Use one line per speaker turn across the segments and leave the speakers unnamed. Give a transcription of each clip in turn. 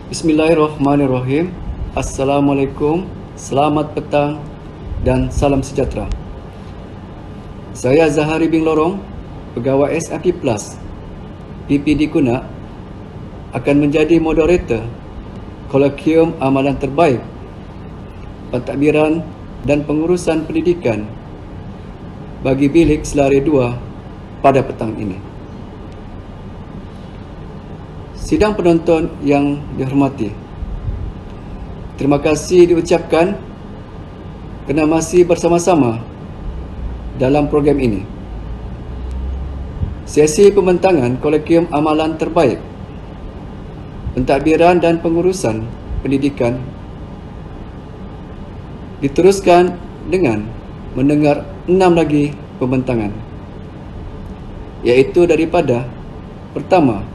Bismillahirrahmanirrahim. Assalamualaikum, selamat petang dan salam sejahtera. Saya Zahari bin Lorong, pegawai SIP Plus PPD Kunak, akan menjadi moderator Kolokium Amalan Terbaik Pentadbiran dan Pengurusan Pendidikan bagi Bilik Selari 2 pada petang ini. Sidang penonton yang dihormati, terima kasih diucapkan kerana masih bersama-sama dalam program ini. Sesi pembentangan Kolokium Amalan Terbaik Pentadbiran dan Pengurusan Pendidikan diteruskan dengan mendengar 6 lagi pembentangan, iaitu daripada pertama,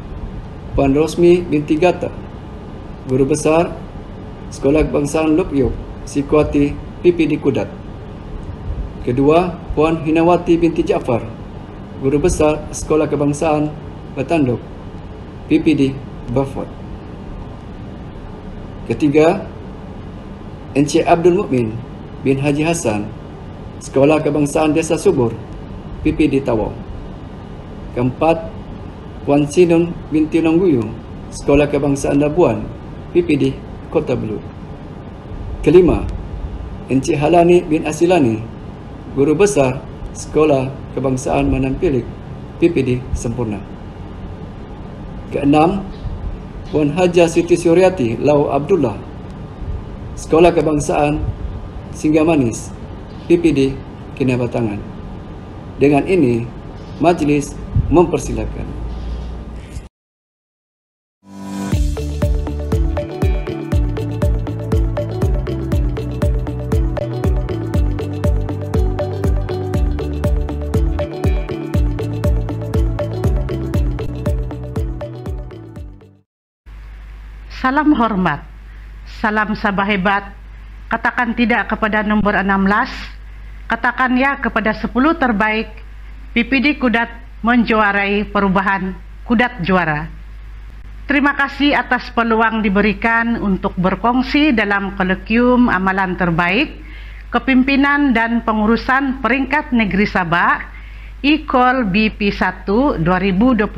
Puan Rosmi binti Gata, Guru Besar Sekolah Kebangsaan Luk Yok, Sikuati PPD Kudat. Kedua, Puan Hinawati binti Jaafar, Guru Besar Sekolah Kebangsaan Batanduk, PPD Beaufort. Ketiga, Encik Abdul Mukmin bin Haji Hassan, Sekolah Kebangsaan Desa Subur, PPD Tawau. Keempat, Puan Sinun binti Longguyu, Sekolah Kebangsaan Labuan, PPD Kota Belud. Kelima, Encik Halani bin Asilani, Guru Besar Sekolah Kebangsaan Manampilik, PPD Sempurna. Keenam, Puan Haja Siti Suryati Lau Abdullah, Sekolah Kebangsaan Singgamanis, PPD Kinabatangan. Dengan ini, majlis mempersilakan.
Salam hormat, salam sabah hebat, katakan tidak kepada nombor 16, katakan ya kepada 10 terbaik, PPD Kudat menjuarai perubahan Kudat juara. Terima kasih atas peluang diberikan untuk berkongsi dalam Kolokium Amalan Terbaik Kepimpinan dan Pengurusan Peringkat Negeri Sabah IKOL BP1 2021,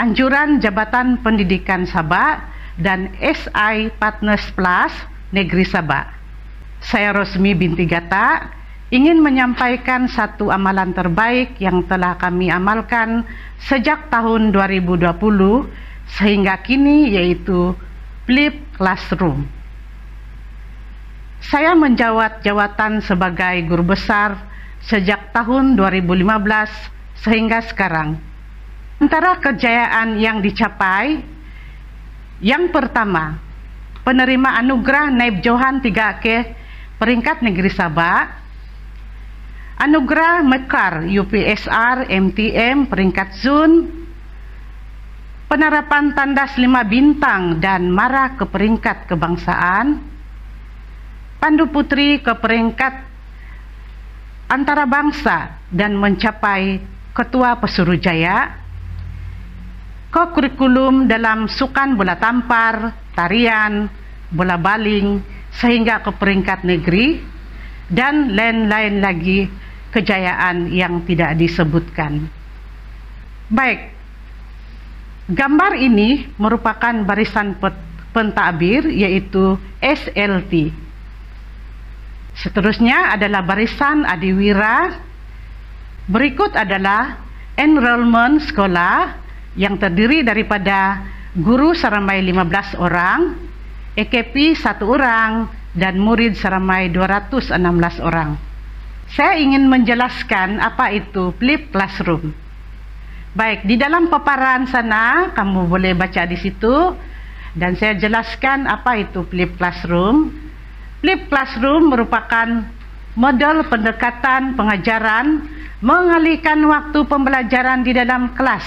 Anjuran Jabatan Pendidikan Sabah dan SI Partners Plus Negeri Sabah. Saya Rosmi binti Gata ingin menyampaikan satu amalan terbaik yang telah kami amalkan sejak tahun 2020 sehingga kini, yaitu Flip Classroom. Saya menjawat jawatan sebagai guru besar sejak tahun 2015 sehingga sekarang. Antara kejayaan yang dicapai, yang pertama, penerima anugerah Naib Johan 3K peringkat negeri Sabah, anugerah Mekar UPSR MTM peringkat Zon, penerapan tandas 5 bintang dan Mara ke peringkat kebangsaan, Pandu Putri ke peringkat antarabangsa dan mencapai Ketua Pesuruhjaya, kurikulum dalam sukan bola tampar, tarian, bola baling, sehingga ke peringkat negeri, dan lain-lain lagi kejayaan yang tidak disebutkan. Baik, gambar ini merupakan barisan pentadbir, yaitu SLT. Seterusnya adalah barisan adiwira. Berikut adalah enrollment sekolah yang terdiri daripada guru seramai 15 orang, EKP 1 orang, dan murid seramai 216 orang. Saya ingin menjelaskan apa itu Flip Classroom. Baik, di dalam paparan sana kamu boleh baca di situ, dan saya jelaskan apa itu Flip Classroom. Flip Classroom merupakan model pendekatan pengajaran mengalihkan waktu pembelajaran di dalam kelas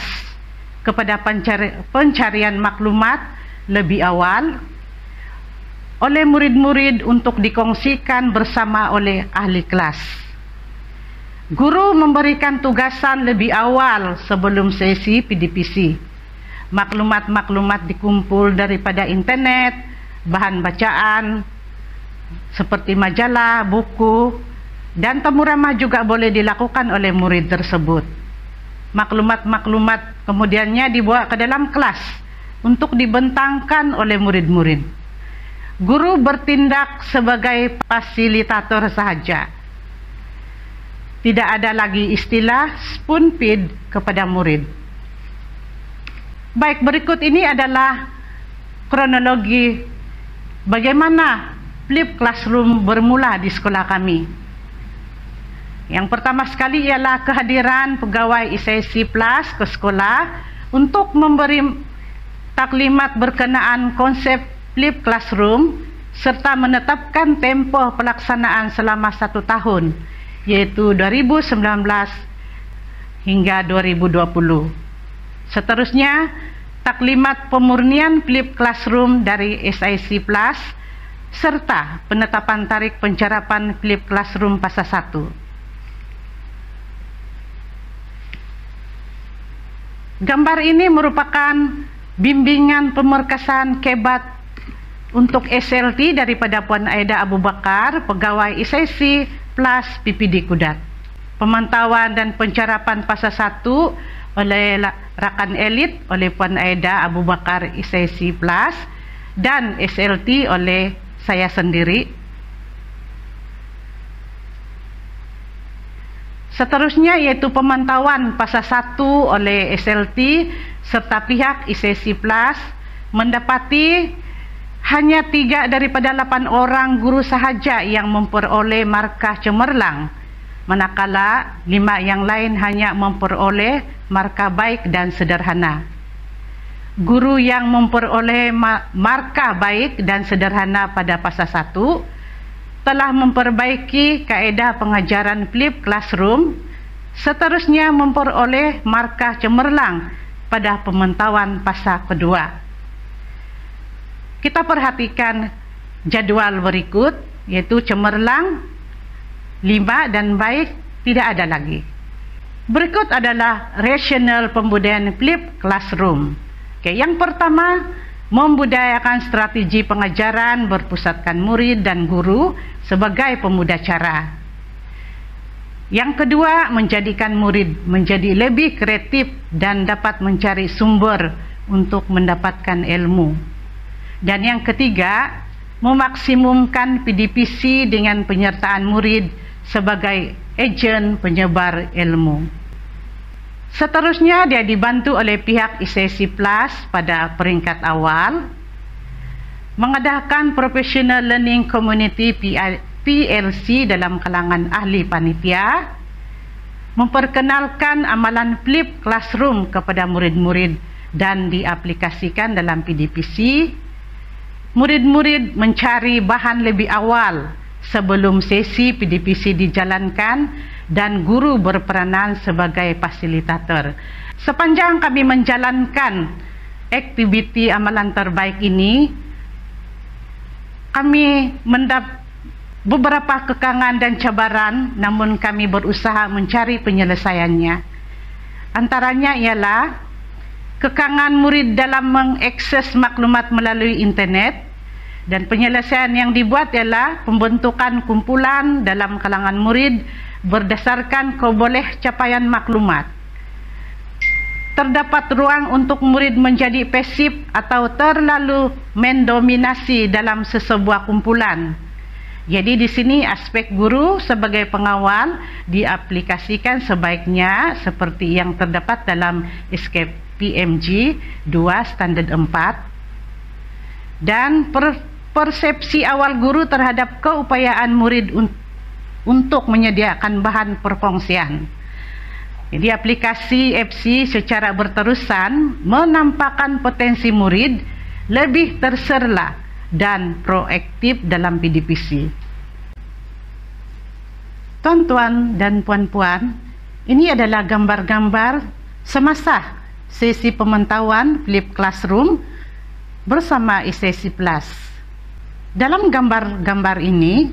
kepada pencarian maklumat lebih awal oleh murid-murid untuk dikongsikan bersama oleh ahli kelas. Guru memberikan tugasan lebih awal sebelum sesi PDPC, maklumat-maklumat dikumpul daripada internet, bahan bacaan seperti majalah, buku, dan temu ramah juga boleh dilakukan oleh murid tersebut. Maklumat-maklumat kemudiannya dibawa ke dalam kelas untuk dibentangkan oleh murid-murid. Guru bertindak sebagai fasilitator sahaja. Tidak ada lagi istilah spoon feed kepada murid. Baik, berikut ini adalah kronologi bagaimana flip classroom bermula di sekolah kami. Yang pertama sekali ialah kehadiran pegawai ICC Plus ke sekolah untuk memberi taklimat berkenaan konsep flip classroom serta menetapkan tempoh pelaksanaan selama 1 tahun, yaitu 2019 hingga 2020. Seterusnya, taklimat pemurnian flip classroom dari SIC Plus serta penetapan tarikh pencerapan flip classroom fasa 1. Gambar ini merupakan bimbingan pemerkasaan kebat untuk SLT daripada Puan Aida Abu Bakar, pegawai ICC Plus PPD Kudat. Pemantauan dan pencerapan fasa 1 oleh rakan elit oleh Puan Aida Abu Bakar ICC Plus dan SLT oleh saya sendiri. Seterusnya yaitu pemantauan fasa 1 oleh SLT serta pihak ICC Plus mendapati hanya 3 daripada 8 orang guru sahaja yang memperoleh markah cemerlang, manakala 5 yang lain hanya memperoleh markah baik dan sederhana. Guru yang memperoleh markah baik dan sederhana pada fasa 1 telah memperbaiki kaedah pengajaran flip classroom, seterusnya memperoleh markah cemerlang pada pemantauan fasa kedua. Kita perhatikan jadwal berikut, yaitu cemerlang 5 dan baik tidak ada lagi. Berikut adalah rasional pembudayaan flip classroom. Yang pertama, membudayakan strategi pengajaran berpusatkan murid dan guru sebagai pemuda cara. Yang kedua, menjadikan murid menjadi lebih kreatif dan dapat mencari sumber untuk mendapatkan ilmu. Dan yang ketiga, memaksimumkan PDPC dengan penyertaan murid sebagai agen penyebar ilmu. Seterusnya, dia dibantu oleh pihak ICC Plus pada peringkat awal, mengadakan Professional Learning Community PLC dalam kalangan ahli panitia, memperkenalkan amalan flip classroom kepada murid-murid dan diaplikasikan dalam PDPC. Murid-murid mencari bahan lebih awal sebelum sesi PDPC dijalankan dan guru berperanan sebagai fasilitator. Sepanjang kami menjalankan aktiviti amalan terbaik ini, kami mendapat beberapa kekangan dan cabaran, namun kami berusaha mencari penyelesaiannya. Antaranya ialah kekangan murid dalam mengakses maklumat melalui internet, dan penyelesaian yang dibuat ialah pembentukan kumpulan dalam kalangan murid berdasarkan keboleh capaian maklumat. Terdapat ruang untuk murid menjadi pasif atau terlalu mendominasi dalam sesebuah kumpulan. Jadi di sini aspek guru sebagai pengawal diaplikasikan sebaiknya seperti yang terdapat dalam Escape PMG 2 Standard 4. Dan persepsi awal guru terhadap keupayaan murid untuk menyediakan bahan perkongsian. Jadi aplikasi FC secara berterusan menampakkan potensi murid lebih terserlah dan proaktif dalam PDPC. Tuan-tuan dan puan-puan, ini adalah gambar-gambar semasa sesi pemantauan flip classroom bersama ICC Plus. Dalam gambar-gambar ini,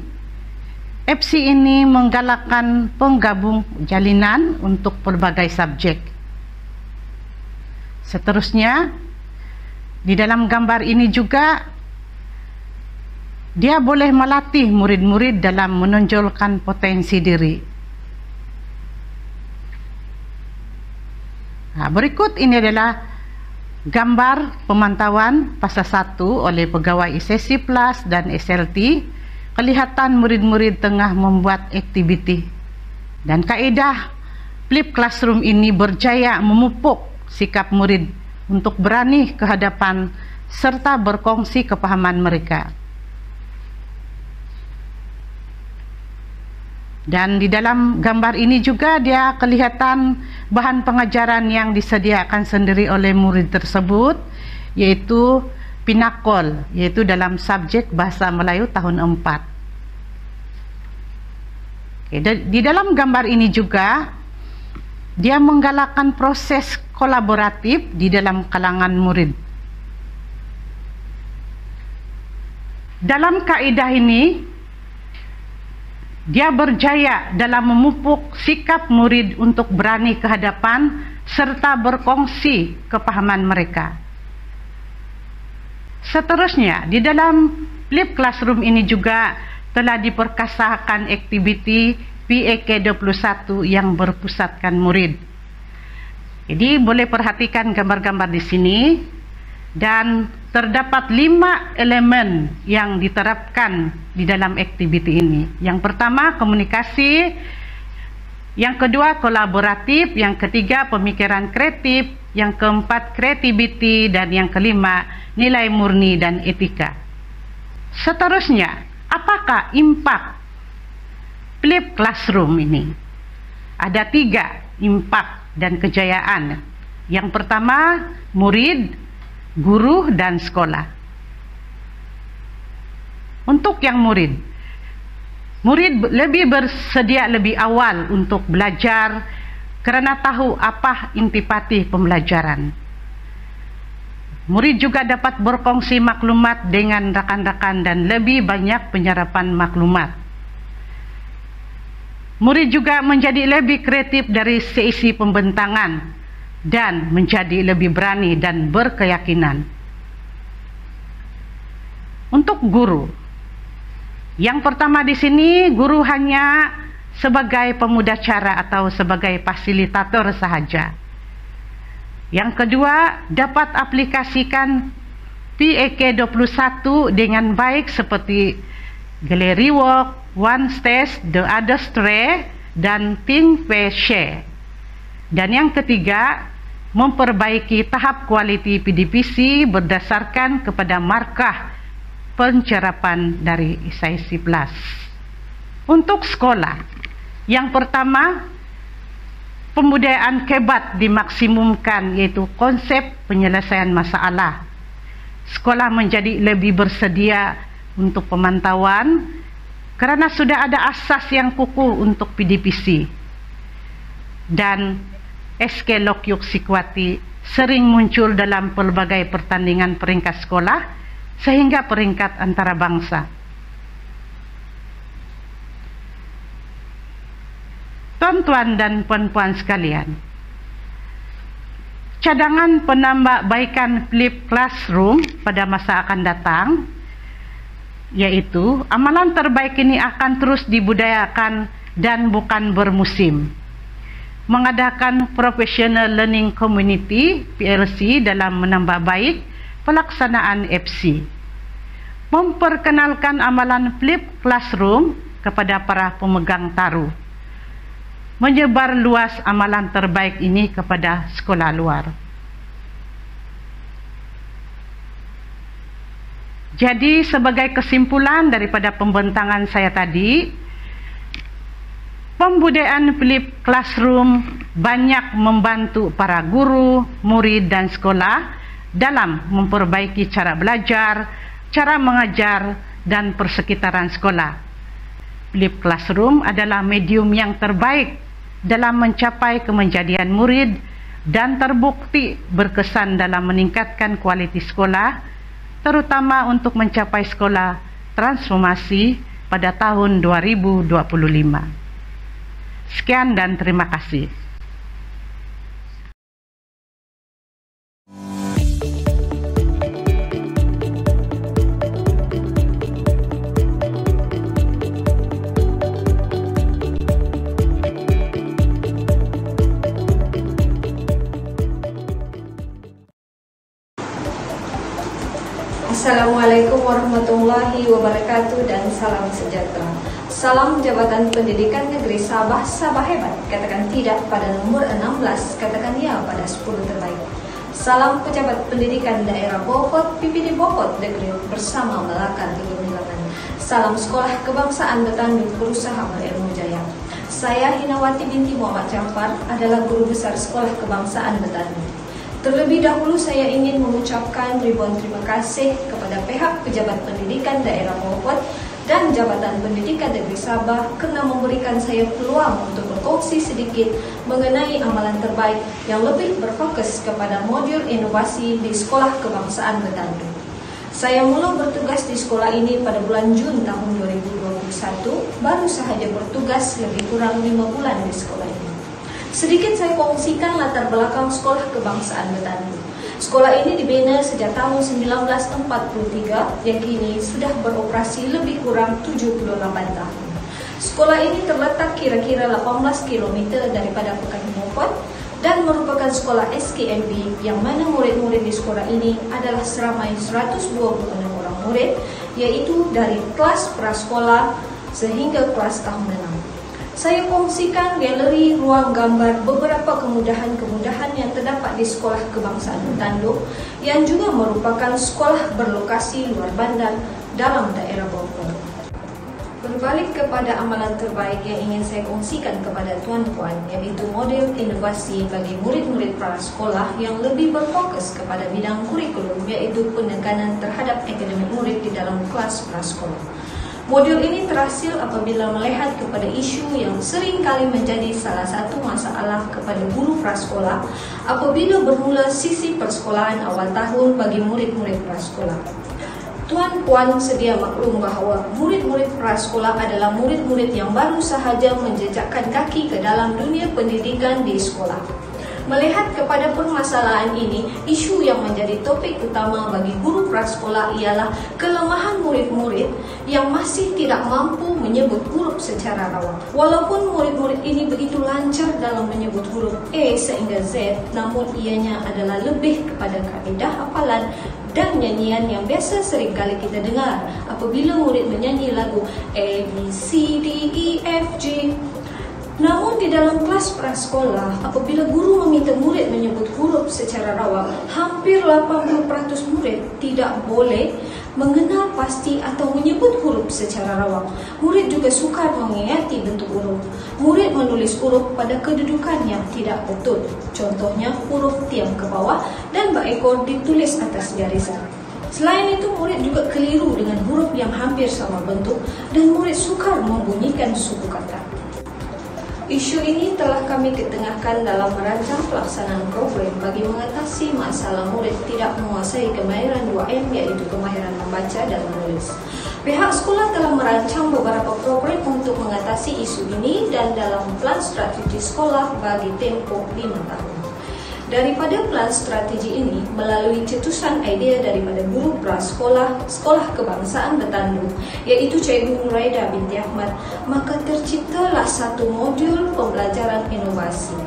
FC ini menggalakkan penggabung jalinan untuk pelbagai subjek. Seterusnya, Di dalam gambar ini juga dia boleh melatih murid-murid dalam menonjolkan potensi diri. Nah, berikut ini adalah gambar pemantauan fasa 1 oleh pegawai ICC Plus dan SLT. Kelihatan murid-murid tengah membuat aktiviti. Dan kaedah flip classroom ini berjaya memupuk sikap murid untuk berani ke hadapan serta berkongsi kepahaman mereka. Dan di dalam gambar ini juga dia kelihatan bahan pengajaran yang disediakan sendiri oleh murid tersebut, yaitu Pinakol, yaitu dalam subjek Bahasa Melayu tahun 4. Di dalam gambar ini juga dia menggalakkan proses kolaboratif di dalam kalangan murid. Dalam kaidah ini dia berjaya dalam memupuk sikap murid untuk berani ke hadapan serta berkongsi kepahaman mereka. Seterusnya, di dalam flip classroom ini juga telah diperkasakan aktiviti PAK 21 yang berpusatkan murid. Jadi boleh perhatikan gambar-gambar di sini, dan terdapat 5 elemen yang diterapkan di dalam aktiviti ini. Yang pertama, komunikasi. Yang kedua, kolaboratif. Yang ketiga, pemikiran kreatif. Yang keempat, creativity. Dan yang kelima, nilai murni dan etika. Seterusnya, apakah impak flip classroom ini? Ada 3 impak dan kejayaan. Yang pertama, murid, guru, dan sekolah. Untuk yang murid lebih bersedia lebih awal untuk belajar karena tahu apa intipati pembelajaran. Murid juga dapat berkongsi maklumat dengan rakan-rakan dan lebih banyak penyerapan maklumat. Murid juga menjadi lebih kreatif dari sesi pembentangan dan menjadi lebih berani dan berkeyakinan. Untuk guru, yang pertama di sini guru hanya sebagai pemudacara atau sebagai fasilitator sahaja. Yang kedua, dapat aplikasikan PAK 21 dengan baik seperti gallery work, one stage, the other tray, dan think, pay, share. Dan yang ketiga, memperbaiki tahap quality PDPC berdasarkan kepada markah pencerapan dari ICC Plus. Untuk sekolah, yang pertama, pembudayaan kebat dimaksimumkan, yaitu konsep penyelesaian masalah. Sekolah menjadi lebih bersedia untuk pemantauan karena sudah ada asas yang kukuh untuk PDPC. Dan SK Lokyuk Sikwati sering muncul dalam pelbagai pertandingan peringkat sekolah sehingga peringkat antarabangsa. Tuan-tuan dan puan-puan sekalian, cadangan penambahbaikan flip classroom pada masa akan datang, yaitu amalan terbaik ini akan terus dibudayakan dan bukan bermusim. Mengadakan Professional Learning Community PLC dalam menambah baik pelaksanaan FC. Memperkenalkan amalan flip classroom kepada para pemegang taruh. Menyebar luas amalan terbaik ini kepada sekolah luar. Jadi sebagai kesimpulan daripada pembentangan saya tadi, pembudayaan flip classroom banyak membantu para guru, murid, dan sekolah dalam memperbaiki cara belajar, cara mengajar, dan persekitaran sekolah. Flip classroom adalah medium yang terbaik dalam mencapai kemenjadian murid dan terbukti berkesan dalam meningkatkan kualiti sekolah, terutama untuk mencapai sekolah transformasi pada tahun 2025. Sekian dan terima kasih.
Assalamualaikum warahmatullahi wabarakatuh dan salam sejahtera. Salam Jabatan Pendidikan Negeri Sabah, Sabah hebat. Katakan tidak pada nomor 16, katakan ya pada 10 terbaik. Salam Pejabat Pendidikan Daerah Beaufort, PPD Beaufort Negeri bersama Melaka Tinggi. Salam Sekolah Kebangsaan Betandung berusaha berilmu jaya. Saya Hinawati binti Muhammad Jafar adalah Guru Besar Sekolah Kebangsaan Betandung. Terlebih dahulu saya ingin mengucapkan ribuan terima kasih kepada pihak Pejabat Pendidikan Daerah Beaufort dan Jabatan Pendidikan Negeri Sabah kerana memberikan saya peluang untuk berkongsi sedikit mengenai amalan terbaik yang lebih berfokus kepada modul inovasi di Sekolah Kebangsaan Betandung. Saya mula bertugas di sekolah ini pada bulan Jun tahun 2021, baru sahaja bertugas lebih kurang 5 bulan di sekolah ini. Sedikit saya kongsikan latar belakang Sekolah Kebangsaan Betandung. Sekolah ini dibina sejak tahun 1943 yang kini sudah beroperasi lebih kurang 78 tahun. Sekolah ini terletak kira-kira 18 km daripada Pekan Beaufort dan merupakan sekolah SKMB yang mana murid-murid di sekolah ini adalah seramai 126 orang murid, iaitu dari kelas prasekolah sehingga kelas tahun 6. Saya kongsikan galeri ruang gambar beberapa kemudahan-kemudahan yang terdapat di Sekolah Kebangsaan Betandung yang juga merupakan sekolah berlokasi luar bandar dalam daerah Beaufort. Berbalik kepada amalan terbaik yang ingin saya kongsikan kepada tuan-puan, iaitu model inovasi bagi murid-murid prasekolah yang lebih berfokus kepada bidang kurikulum, iaitu penekanan terhadap akademik murid di dalam kelas prasekolah. Modul ini terhasil apabila melihat kepada isu yang sering kali menjadi salah satu masalah kepada guru prasekolah apabila bermula sisi persekolahan awal tahun bagi murid-murid prasekolah. Tuan-puan sedia maklum bahawa murid-murid prasekolah adalah murid-murid yang baru sahaja menjejakkan kaki ke dalam dunia pendidikan di sekolah. Melihat kepada permasalahan ini, isu yang menjadi topik utama bagi guru prasekolah ialah kelemahan murid-murid yang masih tidak mampu menyebut huruf secara rawang. Walaupun murid-murid ini begitu lancar dalam menyebut huruf A sehingga Z, namun ianya adalah lebih kepada kaedah hafalan dan nyanyian yang biasa seringkali kita dengar apabila murid menyanyi lagu A, B, C, D, E, F, G. Namun di dalam kelas prasekolah, apabila guru meminta murid menyebut huruf secara rawang, hampir 80% murid tidak boleh mengenal pasti atau menyebut huruf secara rawang. Murid juga sukar mengingati bentuk huruf. Murid menulis huruf pada kedudukan yang tidak betul. Contohnya huruf tiang ke bawah dan berekor ditulis atas garisan. Selain itu, murid juga keliru dengan huruf yang hampir sama bentuk dan murid sukar membunyikan suku kata. Isu ini telah kami ketengahkan dalam merancang pelaksanaan program bagi mengatasi masalah murid tidak menguasai kemahiran 2M, iaitu kemahiran membaca dan menulis. Pihak sekolah telah merancang beberapa program untuk mengatasi isu ini dan dalam plan strategi sekolah bagi tempoh 5 tahun. Daripada plan strategi ini, melalui cetusan idea daripada guru prasekolah Sekolah Kebangsaan Betandung, iaitu Cikgu Nuraida binti Ahmad, maka terciptalah satu modul pembelajaran inovasi,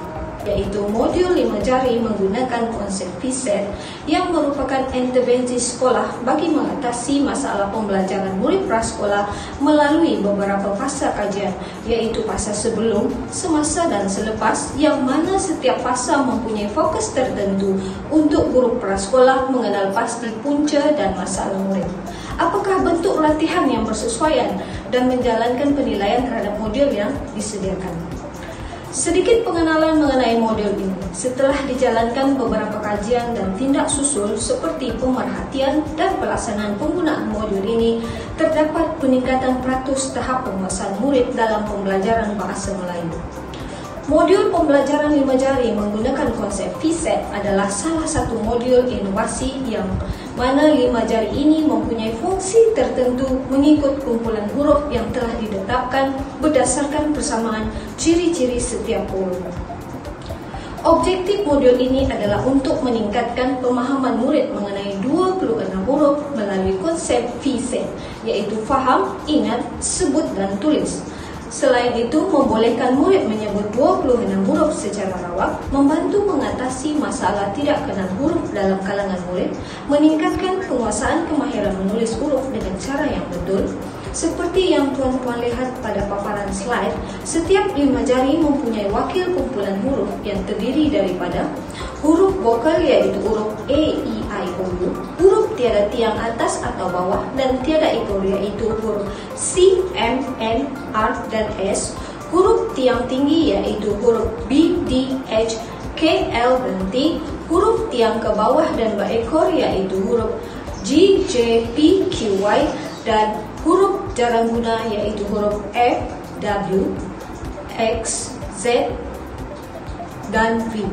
iaitu modul 5 jari menggunakan konsep VSET yang merupakan intervensi sekolah bagi mengatasi masalah pembelajaran murid prasekolah melalui beberapa fasa kajian, iaitu fasa sebelum, semasa dan selepas, yang mana setiap fasa mempunyai fokus tertentu untuk guru prasekolah mengenal pasti punca dan masalah murid. Apakah bentuk latihan yang bersesuaian dan menjalankan penilaian terhadap modul yang disediakan. Sedikit pengenalan mengenai modul ini. Setelah dijalankan beberapa kajian dan tindak susul seperti pemerhatian dan pelaksanaan penggunaan modul ini, terdapat peningkatan peratus tahap penguasaan murid dalam pembelajaran bahasa Melayu. Modul pembelajaran 5 jari menggunakan konsep VSET adalah salah satu modul inovasi yang mana 5 jari ini mempunyai fungsi tertentu mengikut kumpulan huruf yang telah ditetapkan berdasarkan persamaan ciri-ciri setiap huruf. Objektif modul ini adalah untuk meningkatkan pemahaman murid mengenai 26 huruf melalui konsep VSET, iaitu faham, ingat, sebut dan tulis. Selain itu, membolehkan murid menyebut 26 huruf secara rawak, membantu mengatasi masalah tidak kenal huruf dalam kalangan murid, meningkatkan penguasaan kemahiran menulis huruf dengan cara yang betul. Seperti yang tuan-tuan lihat pada paparan slide, setiap 5 jari mempunyai wakil kumpulan huruf yang terdiri daripada huruf vokal iaitu huruf A, E, I, O, U, huruf tiada tiang atas atau bawah dan tiada ekor iaitu huruf C, M, N, R, dan S, huruf tiang tinggi iaitu huruf B, D, H, K, L, dan T, huruf tiang ke bawah dan berekor iaitu huruf G, J, P, Q, Y, dan huruf jarang guna iaitu huruf F, W, X, Z, dan V.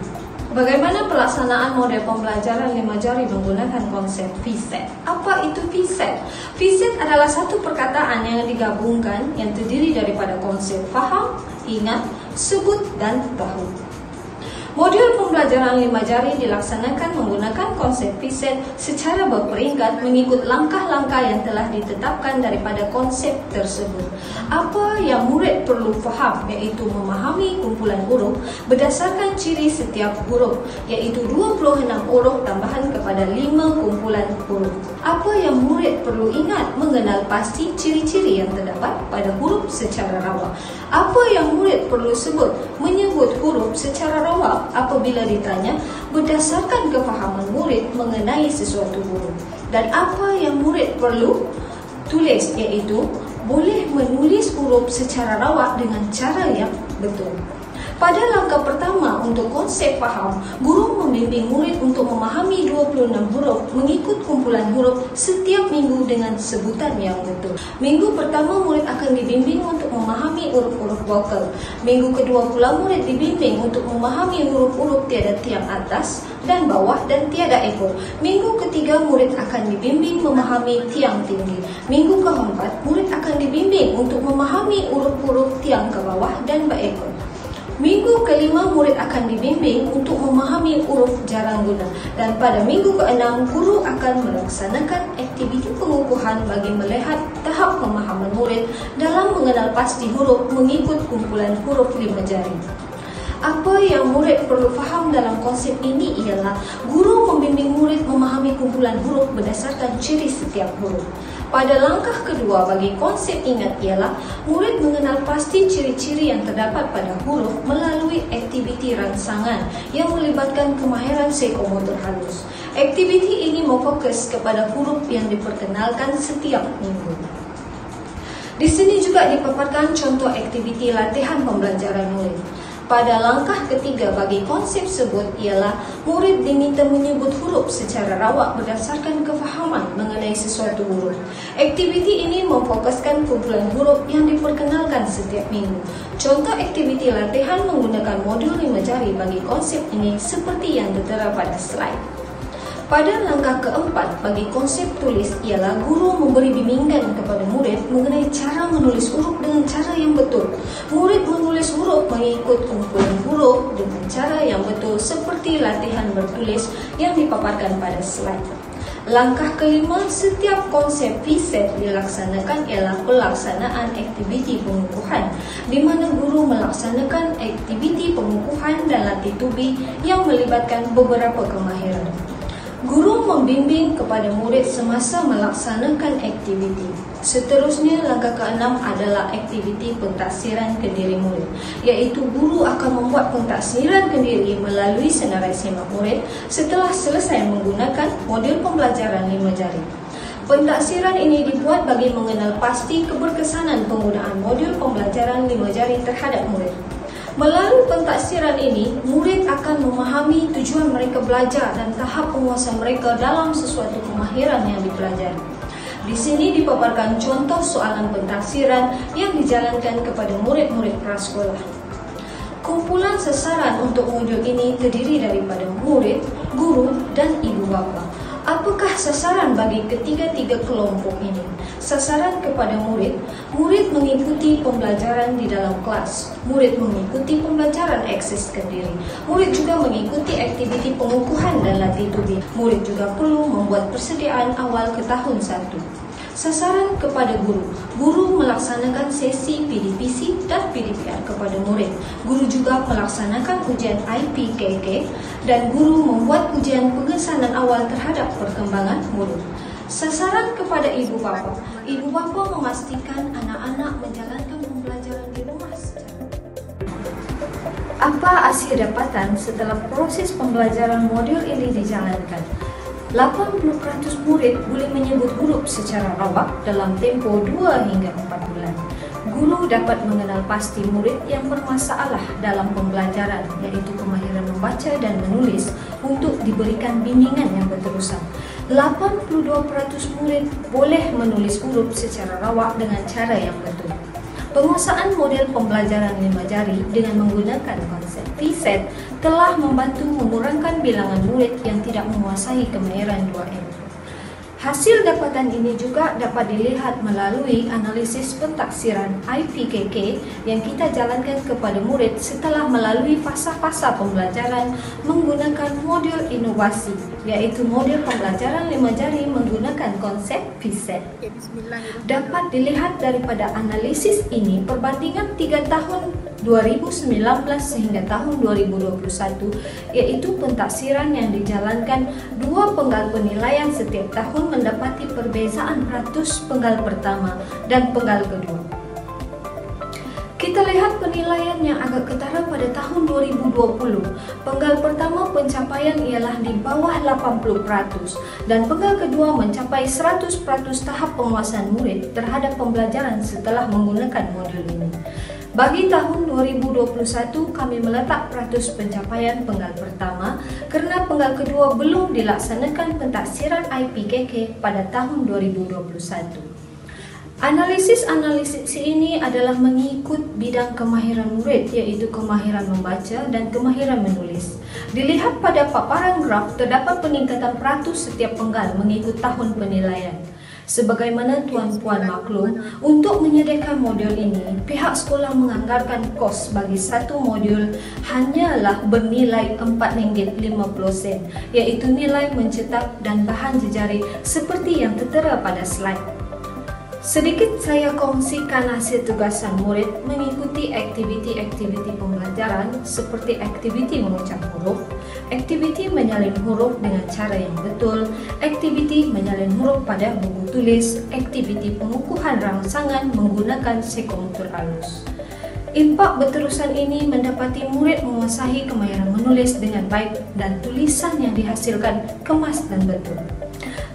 Bagaimana pelaksanaan model pembelajaran 5 jari menggunakan konsep VSET? Apa itu VSET? VSET adalah satu perkataan yang digabungkan yang terdiri daripada konsep faham, ingat, sebut, dan tahu. Modul pembelajaran 5 jari dilaksanakan menggunakan konsep VSET secara berperingkat mengikut langkah-langkah yang telah ditetapkan daripada konsep tersebut. Apa yang murid perlu faham iaitu memahami kumpulan huruf berdasarkan ciri setiap huruf iaitu 26 huruf tambahan kepada 5 kumpulan huruf. Apa yang murid perlu ingat mengenal pasti ciri-ciri yang terdapat pada huruf secara rawak. Apa yang murid perlu sebut menyebut huruf secara rawak apabila ditanya berdasarkan kefahaman murid mengenai sesuatu huruf. Dan apa yang murid perlu tulis iaitu boleh menulis huruf secara rawak dengan cara yang betul. Pada langkah pertama untuk konsep faham, guru membimbing murid untuk memahami 26 huruf mengikut kumpulan huruf setiap minggu dengan sebutan yang betul. Minggu pertama murid akan dibimbing untuk memahami huruf-huruf vokal. Minggu kedua pula murid dibimbing untuk memahami huruf-huruf tiada tiang atas dan bawah dan tiada ekor. Minggu ketiga murid akan dibimbing memahami tiang tinggi. Minggu keempat murid akan dibimbing untuk memahami huruf-huruf tiang ke bawah dan berekor. Minggu kelima murid akan dibimbing untuk memahami huruf jarang guna dan pada minggu keenam guru akan melaksanakan aktiviti pengukuhan bagi melihat tahap pemahaman murid dalam mengenal pasti huruf mengikut kumpulan huruf 5 jari. Apa yang murid perlu faham dalam konsep ini ialah guru membimbing murid memahami kumpulan huruf berdasarkan ciri setiap huruf. Pada langkah kedua bagi konsep ingat ialah murid mengenal pasti ciri-ciri yang terdapat pada huruf melalui aktiviti rangsangan yang melibatkan kemahiran psikomotor halus. Aktiviti ini memfokus kepada huruf yang diperkenalkan setiap minggu. Di sini juga dipaparkan contoh aktiviti latihan pembelajaran murid. Pada langkah ketiga bagi konsep sebut ialah murid diminta menyebut huruf secara rawak berdasarkan kefahaman mengenai sesuatu huruf. Aktiviti ini memfokuskan kumpulan huruf yang diperkenalkan setiap minggu. Contoh aktiviti latihan menggunakan modul 5 jari bagi konsep ini seperti yang tertera pada slide. Pada langkah keempat bagi konsep tulis ialah guru memberi bimbingan kepada murid mengenai cara menulis huruf dengan cara yang betul. Murid menulis huruf mengikut kumpulan huruf dengan cara yang betul seperti latihan bertulis yang dipaparkan pada slide. Langkah kelima, setiap konsep VSET dilaksanakan ialah pelaksanaan aktiviti pengukuhan di mana guru melaksanakan aktiviti pengukuhan dan latih tubi yang melibatkan beberapa kemahiran. Guru membimbing kepada murid semasa melaksanakan aktiviti. Seterusnya, langkah ke-6 adalah aktiviti pentaksiran ke diri murid, iaitu guru akan membuat pentaksiran ke diri melalui senarai semak murid setelah selesai menggunakan modul pembelajaran 5 jari. Pentaksiran ini dibuat bagi mengenal pasti keberkesanan penggunaan modul pembelajaran 5 jari terhadap murid. Melalui pentaksiran ini, murid akan memahami tujuan mereka belajar dan tahap penguasaan mereka dalam sesuatu kemahiran yang dipelajari. Di sini dipaparkan contoh soalan pentaksiran yang dijalankan kepada murid-murid prasekolah. Kumpulan sasaran untuk modul ini terdiri daripada murid, guru, dan ibu bapa. Apakah sasaran bagi ketiga-tiga kelompok ini? Sasaran kepada murid, murid mengikuti pembelajaran di dalam kelas. Murid mengikuti pembelajaran eksis kendiri. Murid juga mengikuti aktiviti pengukuhan dan latih tubi. Murid juga perlu membuat persediaan awal ke tahun 1. Sasaran kepada guru. Guru melaksanakan sesi PDPC dan PDPR kepada murid. Guru juga melaksanakan ujian IPKK dan guru membuat ujian pengesanan awal terhadap perkembangan murid. Sasaran kepada ibu bapa. Ibu bapa memastikan anak-anak menjalankan pembelajaran di rumah secara. Apa hasil dapatan setelah proses pembelajaran modul ini dijalankan? 80% murid boleh menyebut huruf secara rawak dalam tempoh 2 hingga 4 bulan. Guru dapat mengenal pasti murid yang bermasalah dalam pembelajaran, iaitu kemahiran membaca dan menulis, untuk diberikan bimbingan yang berterusan. 82% murid boleh menulis huruf secara rawak dengan cara yang betul. Penguasaan model pembelajaran 5 jari dengan menggunakan konsep VSET telah membantu mengurangkan bilangan murid yang tidak menguasai kemahiran 2M. Hasil dapatan ini juga dapat dilihat melalui analisis pentaksiran IPKK yang kita jalankan kepada murid setelah melalui fasa-fasa pembelajaran menggunakan modul inovasi, iaitu model pembelajaran 5 jari menggunakan konsep VSET. Dapat dilihat daripada analisis ini perbandingan 3 tahun 2019 sehingga tahun 2021, iaitu pentaksiran yang dijalankan 2 penggal penilaian setiap tahun mendapati perbezaan ratus penggal pertama dan penggal kedua. Kita lihat penilaian yang agak ketara pada tahun 2020. Penggal pertama pencapaian ialah di bawah 80% dan penggal kedua mencapai 100% tahap penguasaan murid terhadap pembelajaran setelah menggunakan modul ini. Bagi tahun 2021, kami meletak peratus pencapaian penggal pertama kerana penggal kedua belum dilaksanakan pentaksiran IPKK pada tahun 2021. Analisis ini adalah mengikut bidang kemahiran murid, iaitu kemahiran membaca dan kemahiran menulis. Dilihat pada paparan graf, terdapat peningkatan peratus setiap penggal mengikut tahun penilaian. Sebagaimana tuan-puan maklum, untuk menyediakan modul ini, pihak sekolah menganggarkan kos bagi satu modul hanyalah bernilai RM4.50, iaitu nilai mencetak dan bahan jejari seperti yang tertera pada slide. Sedikit saya kongsikan hasil tugasan murid mengikuti aktiviti-aktiviti pembelajaran seperti aktiviti mengucap huruf, aktiviti menyalin huruf dengan cara yang betul, aktiviti menyalin huruf pada buku tulis, aktiviti pengukuhan rangsangan menggunakan sekontur halus. Impak berterusan ini mendapati murid menguasai kemahiran menulis dengan baik dan tulisan yang dihasilkan kemas dan betul.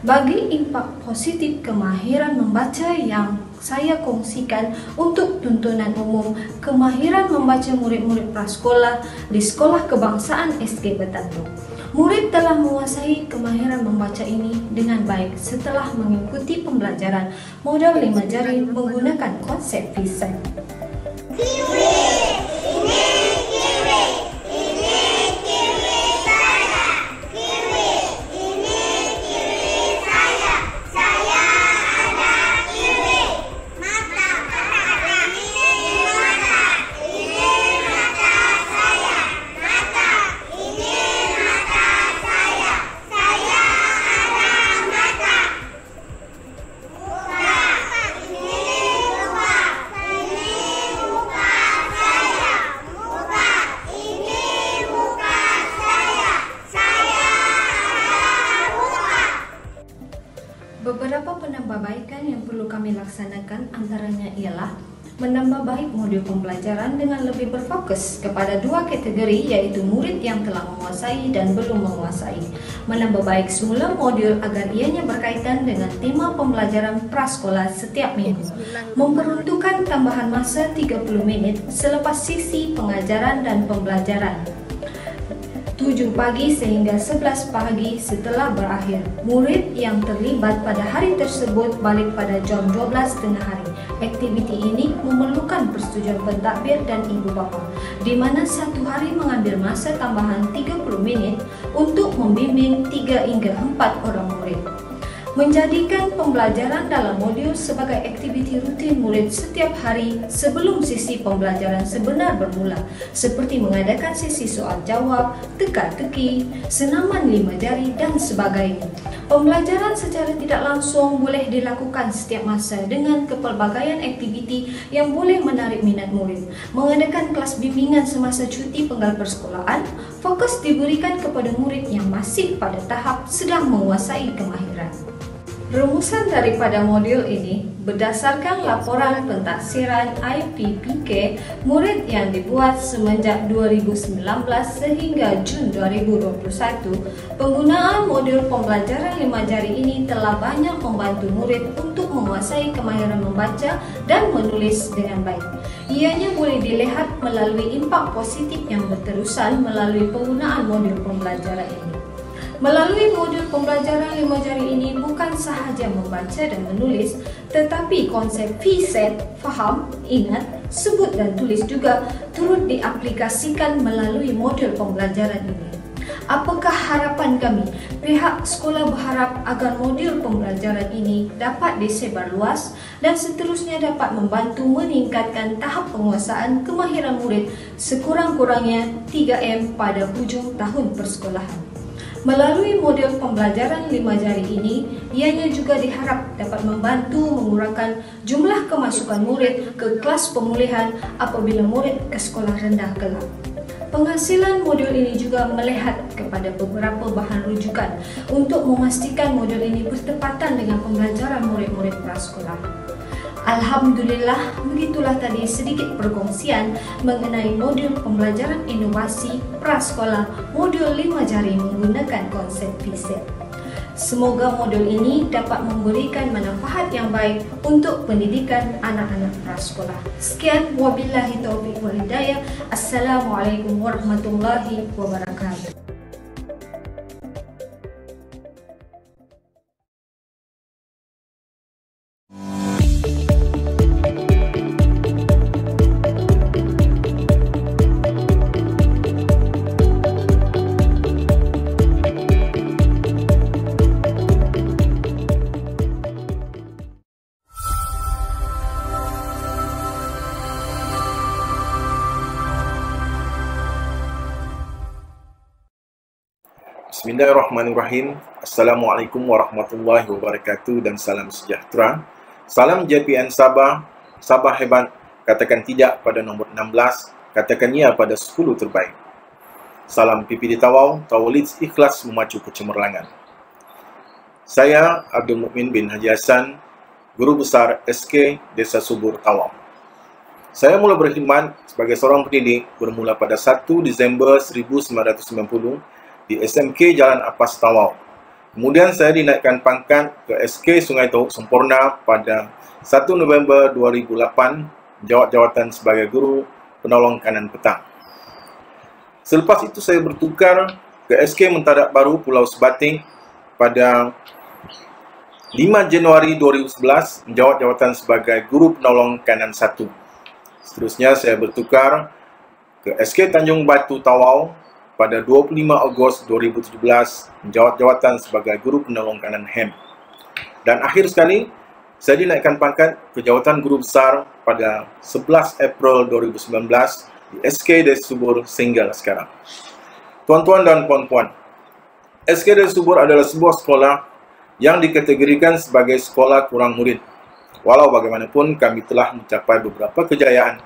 Bagi impak positif kemahiran membaca yang saya kongsikan untuk tuntunan umum, kemahiran membaca murid-murid prasekolah di Sekolah Kebangsaan SK Betantok. Murid telah menguasai kemahiran membaca ini dengan baik setelah mengikuti pembelajaran modal 5 jari menggunakan konsep VSET. Beberapa penambahbaikan yang perlu kami laksanakan antaranya ialah menambah baik modul pembelajaran dengan lebih berfokus kepada 2 kategori, iaitu murid yang telah menguasai dan belum menguasai. Menambah baik semula modul agar ianya berkaitan dengan tema pembelajaran prasekolah setiap minggu. Memperuntukkan tambahan masa 30 minit selepas sesi pengajaran dan pembelajaran. 7 pagi sehingga 11 pagi setelah berakhir. Murid yang terlibat pada hari tersebut balik pada jam 12 tengah hari. Aktiviti ini memerlukan persetujuan pentadbir dan ibu bapa, di mana satu hari mengambil masa tambahan 30 minit untuk membimbing 3 hingga 4 orang murid. menjadikan pembelajaran dalam modul sebagai aktiviti rutin murid setiap hari sebelum sesi pembelajaran sebenar bermula, seperti mengadakan sesi soal jawab, teka-teki, senaman 5 jari dan sebagainya. Pembelajaran secara tidak langsung boleh dilakukan setiap masa dengan kepelbagaian aktiviti yang boleh menarik minat murid. Mengadakan kelas bimbingan semasa cuti penggal persekolahan, fokus diberikan kepada murid yang masih pada tahap sedang menguasai kemahiran. Rumusan daripada modul ini berdasarkan laporan pentaksiran IPPK murid yang dibuat semenjak 2019 sehingga Jun 2021. Penggunaan modul pembelajaran 5 jari ini telah banyak membantu murid untuk menguasai kemahiran membaca dan menulis dengan baik. Ianya boleh dilihat melalui impak positif yang berterusan melalui penggunaan modul pembelajaran ini. Melalui modul pembelajaran 5 jari ini bukan sahaja membaca dan menulis, tetapi konsep VSET, faham, ingat, sebut dan tulis juga turut diaplikasikan melalui modul pembelajaran ini. Apakah harapan kami? Pihak sekolah berharap agar modul pembelajaran ini dapat disebar luas dan seterusnya dapat membantu meningkatkan tahap penguasaan kemahiran murid sekurang-kurangnya 3M pada hujung tahun persekolahan. Melalui modul pembelajaran 5 jari ini, ianya juga diharap dapat membantu mengurangkan jumlah kemasukan murid ke kelas pemulihan apabila murid ke sekolah rendah kelak. Penghasilan modul ini juga melihat kepada beberapa bahan rujukan untuk memastikan modul ini bertepatan dengan pembelajaran murid-murid prasekolah. Alhamdulillah, begitulah tadi sedikit perkongsian mengenai modul pembelajaran inovasi prasekolah modul 5 jari menggunakan konsep VSET. Semoga modul ini dapat memberikan manfaat yang baik untuk pendidikan anak-anak prasekolah. Sekian, wabillahi taufiq wal hidayah. Assalamualaikum warahmatullahi wabarakatuh.
Bismillahirrahmanirrahim. Assalamualaikum warahmatullahi wabarakatuh dan salam sejahtera. Salam JPN Sabah. Sabah hebat, katakan tidak pada nombor 16, katakan ya pada 10 terbaik. Salam PPD Tawau, Tawau Leeds ikhlas memacu kecemerlangan. Saya Abdul Mukmin bin Haji Hassan, Guru Besar SK Desa Subur Tawau. Saya mula berkhidmat sebagai seorang pendidik bermula pada 1 Disember 1990 di SMK Jalan Apas Tawau. Kemudian saya dinaikkan pangkat ke SK Sungai Tohuk Sempurna pada 1 November 2008, menjawat jawatan sebagai Guru Penolong Kanan Petang. Selepas itu saya bertukar ke SK Mentadak Baru Pulau Sebatik pada 5 Januari 2011, menjawat jawatan sebagai Guru Penolong Kanan 1. Seterusnya saya bertukar ke SK Tanjung Batu Tawau pada 25 Ogos 2017, menjawat jawatan sebagai Guru Penolong Kanan HEM. Dan akhir sekali, saya dinaikkan pangkat ke jawatan Guru Besar pada 11 April 2019 di SK Desa Subur sehingga sekarang. Tuan-tuan dan puan-puan, SK Desa Subur adalah sebuah sekolah yang dikategorikan sebagai sekolah kurang murid. Walau bagaimanapun, kami telah mencapai beberapa kejayaan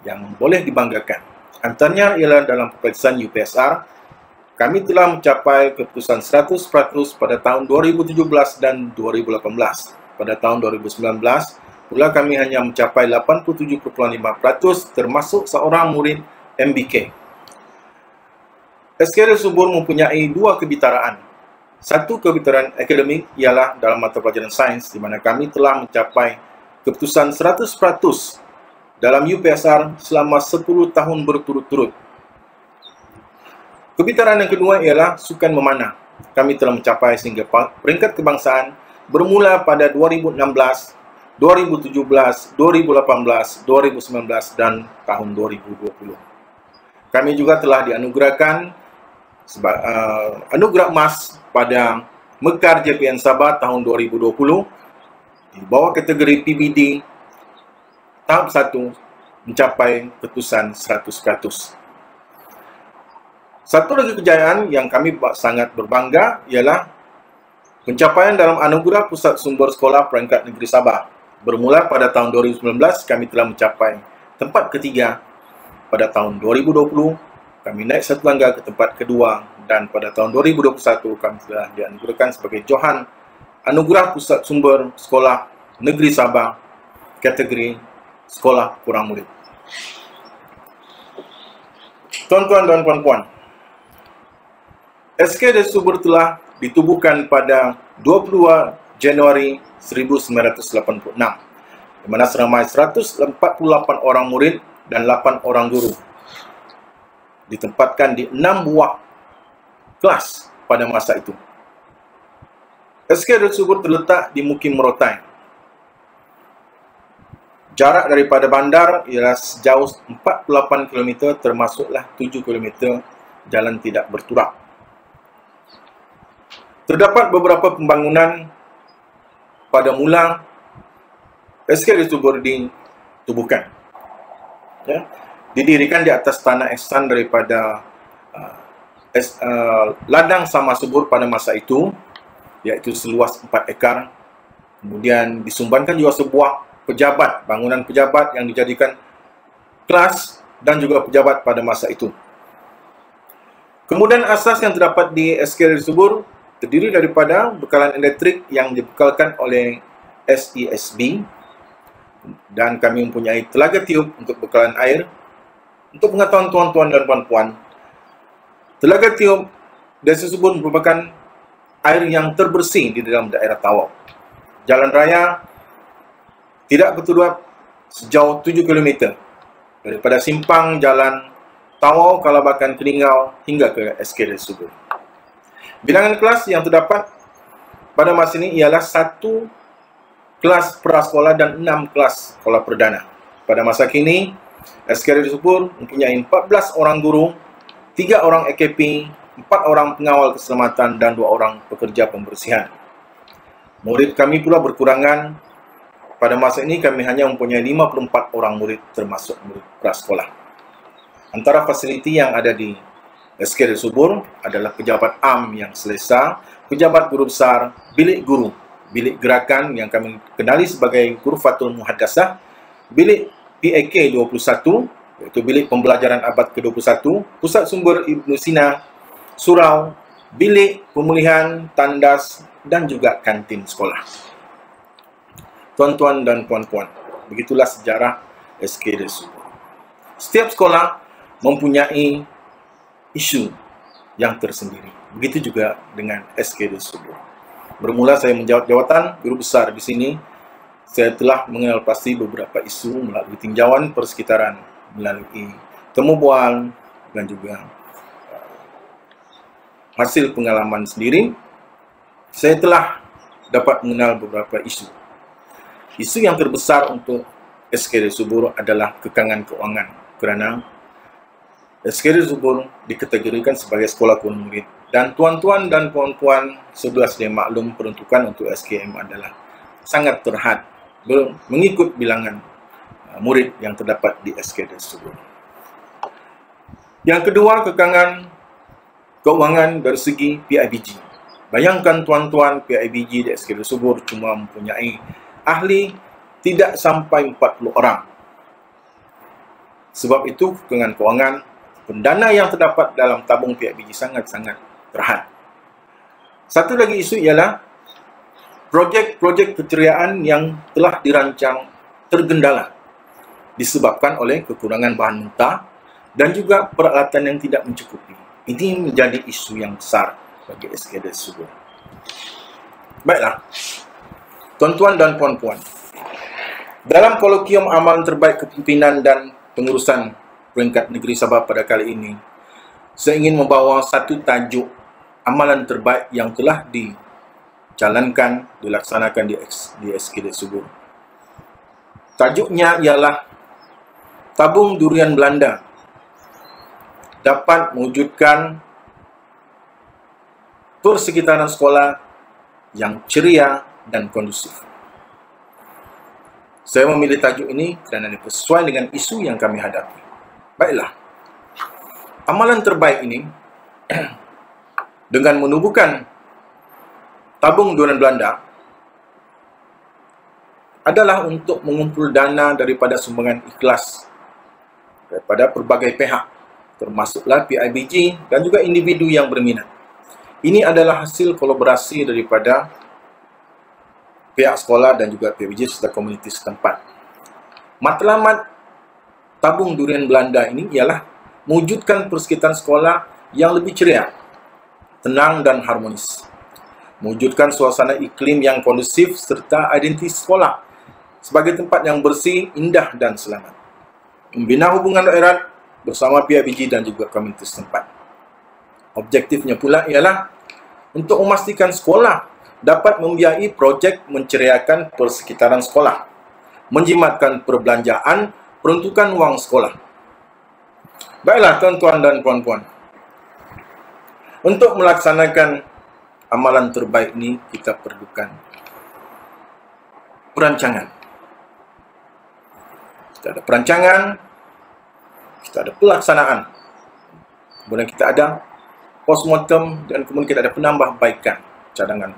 yang boleh dibanggakan. Antaranya ialah dalam peperiksaan UPSR, kami telah mencapai keputusan 100% pada tahun 2017 dan 2018. Pada tahun 2019, pula kami hanya mencapai 87,5% termasuk seorang murid MBK. SK Desa Subur mempunyai 2 kebitaraan. Satu kebitaraan akademik ialah dalam mata pelajaran sains, di mana kami telah mencapai keputusan 100% dalam UPSR selama 10 tahun berturut-turut. Kebitaraan yang kedua ialah sukan memanah. Kami telah mencapai sehingga peringkat kebangsaan bermula pada 2016, 2017, 2018, 2019 dan tahun 2020. Kami juga telah dianugerahkan anugerah emas pada Mekar JPN Sabah tahun 2020 di bawah kategori PBD tahap 1 mencapai keputusan 100%. Satu lagi kejayaan yang kami sangat berbangga ialah pencapaian dalam anugerah Pusat Sumber Sekolah Peringkat Negeri Sabah. Bermula pada tahun 2019, kami telah mencapai tempat ketiga. Pada tahun 2020, kami naik satu langkah ke tempat kedua, dan pada tahun 2021, kami telah dianugerahkan sebagai Johan Anugerah Pusat Sumber Sekolah Negeri Sabah, kategori Sekolah Kurang Murid. Tuan-tuan dan puan-puan, SK Subur telah ditubuhkan pada 22 Januari 1986, di mana seramai 148 orang murid dan 8 orang guru ditempatkan di 6 buah kelas pada masa itu. SK Subur terletak di Mukim Merotai. Jarak daripada bandar ialah sejauh 48 km, termasuklah 7 km jalan tidak berturap. Terdapat beberapa pembangunan pada mula SK Subur ditubuhkan. Ya, didirikan di atas tanah ihsan daripada ladang Sama Subur pada masa itu, iaitu seluas 4 ekar. Kemudian disumbangkan juga sebuah pejabat, bangunan pejabat yang dijadikan kelas dan juga pejabat pada masa itu. Kemudian asas yang terdapat di SK Subur terdiri daripada bekalan elektrik yang dibekalkan oleh SESB, dan kami mempunyai telaga tiup untuk bekalan air. Untuk pengetahuan tuan-tuan dan puan-puan, telaga tiup Desa Subur merupakan air yang terbersih di dalam daerah Tawau. Jalan raya tidak berturut sejauh 7 km daripada simpang jalan Tawau, Kalabakan, Keningau hingga ke SK Subur. Bilangan kelas yang terdapat pada masa ini ialah 1 kelas prasekolah dan 6 kelas sekolah perdana. Pada masa kini, SK Subur mempunyai 14 orang guru, 3 orang AKP, 4 orang pengawal keselamatan, dan 2 orang pekerja pembersihan. Murid kami pula berkurangan. Pada masa ini kami hanya mempunyai 54 orang murid, termasuk murid prasekolah. Antara fasiliti yang ada di SK Subur adalah pejabat am yang selesa, pejabat guru besar, bilik guru, bilik gerakan yang kami kenali sebagai Ghurfatul Muhaddasah, bilik PAK 21, iaitu bilik pembelajaran abad ke-21, pusat sumber Ibnu Sina, surau, bilik pemulihan, tandas, dan juga kantin sekolah. Tuan-tuan dan puan-puan, begitulah sejarah SK Subur. Setiap sekolah mempunyai isu yang tersendiri. Begitu juga dengan SK Subur. Bermula saya menjawab jawatan guru besar di sini, saya telah mengenal pasti beberapa isu melalui tinjauan persekitaran, melalui temu bual, dan juga hasil pengalaman sendiri. Saya telah dapat mengenal beberapa isu. Isu yang terbesar untuk SK Subur adalah kekangan keuangan, kerana SK Subur dikategorikan sebagai sekolah kurang murid, dan tuan-tuan dan puan-puan sudah sedia maklum peruntukan untuk SKM adalah sangat terhad mengikut bilangan murid yang terdapat di SK Subur. Yang kedua, kekangan keuangan dari segi PIBG. Bayangkan tuan-tuan, PIBG di SK Subur cuma mempunyai ahli tidak sampai 40 orang. Sebab itu, kekangan keuangan, pendana yang terdapat dalam tabung PIBG sangat-sangat terhad. Satu lagi isu ialah projek-projek keceriaan yang telah dirancang tergendala disebabkan oleh kekurangan bahan mentah dan juga peralatan yang tidak mencukupi. Ini menjadi isu yang besar bagi SK Subur. Baiklah, tuan-tuan dan puan-puan, dalam kolokium amalan terbaik kepimpinan dan pengurusan peringkat negeri Sabah pada kali ini, saya ingin membawa satu tajuk amalan terbaik yang telah dijalankan, dilaksanakan di SK Subur. Tajuknya ialah tabung durian Belanda dapat mewujudkan persekitaran sekolah yang ceria dan kondusif. Saya memilih tajuk ini kerana dia sesuai dengan isu yang kami hadapi. Baiklah, amalan terbaik ini dengan menubuhkan tabung durian Belanda adalah untuk mengumpul dana daripada sumbangan ikhlas daripada pelbagai pihak, termasuklah PIBG dan juga individu yang berminat. Ini adalah hasil kolaborasi daripada pihak sekolah dan juga PIBG serta komuniti setempat. Matlamat tabung durian Belanda ini ialah mewujudkan persekitaran sekolah yang lebih ceria, tenang dan harmonis. Mewujudkan suasana iklim yang kondusif serta identiti sekolah sebagai tempat yang bersih, indah dan selamat. Membina hubungan erat bersama PIBG dan juga komuniti setempat. Objektifnya pula ialah untuk memastikan sekolah dapat membiayai projek menceriakan persekitaran sekolah, menjimatkan perbelanjaan, peruntukan wang sekolah. Baiklah tuan-tuan dan puan-puan, untuk melaksanakan amalan terbaik ini kita perlukan perancangan. Kita ada perancangan, kita ada pelaksanaan, kemudian kita ada postmortem dan kemudian kita ada penambahbaikan cadangan.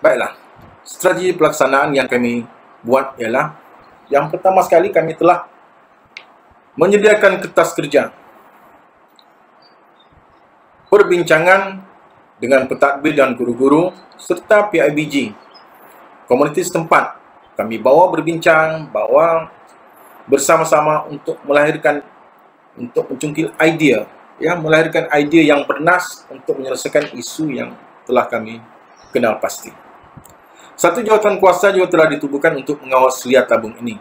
Baiklah, strategi pelaksanaan yang kami buat ialah yang pertama sekali kami telah menyediakan kertas kerja, perbincangan dengan pentadbir dan guru-guru serta PIBG, komuniti setempat. Kami bawa berbincang, bawa bersama-sama untuk melahirkan, untuk mencungkil idea, ya, melahirkan idea yang bernas untuk menyelesaikan isu yang telah kami kenal pasti. Satu jawatan kuasa juga telah ditubuhkan untuk mengawal selia tabung ini.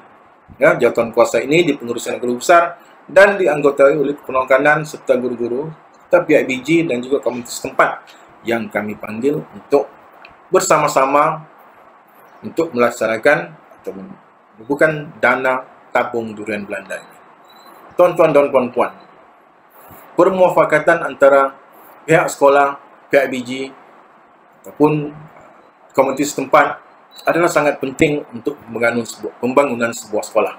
Ya, jawatan kuasa ini dipengurusi oleh guru besar dan dianggotai oleh Kepengurusan Kanan serta guru-guru, serta PIBG dan juga komuniti setempat yang kami panggil untuk bersama-sama untuk melaksanakan atau bukan dana tabung durian Belanda ini. Tuan-tuan dan puan-puan, permuafakatan antara pihak sekolah, PIBG ataupun komuniti setempat adalah sangat penting untuk pembangunan sebuah sekolah.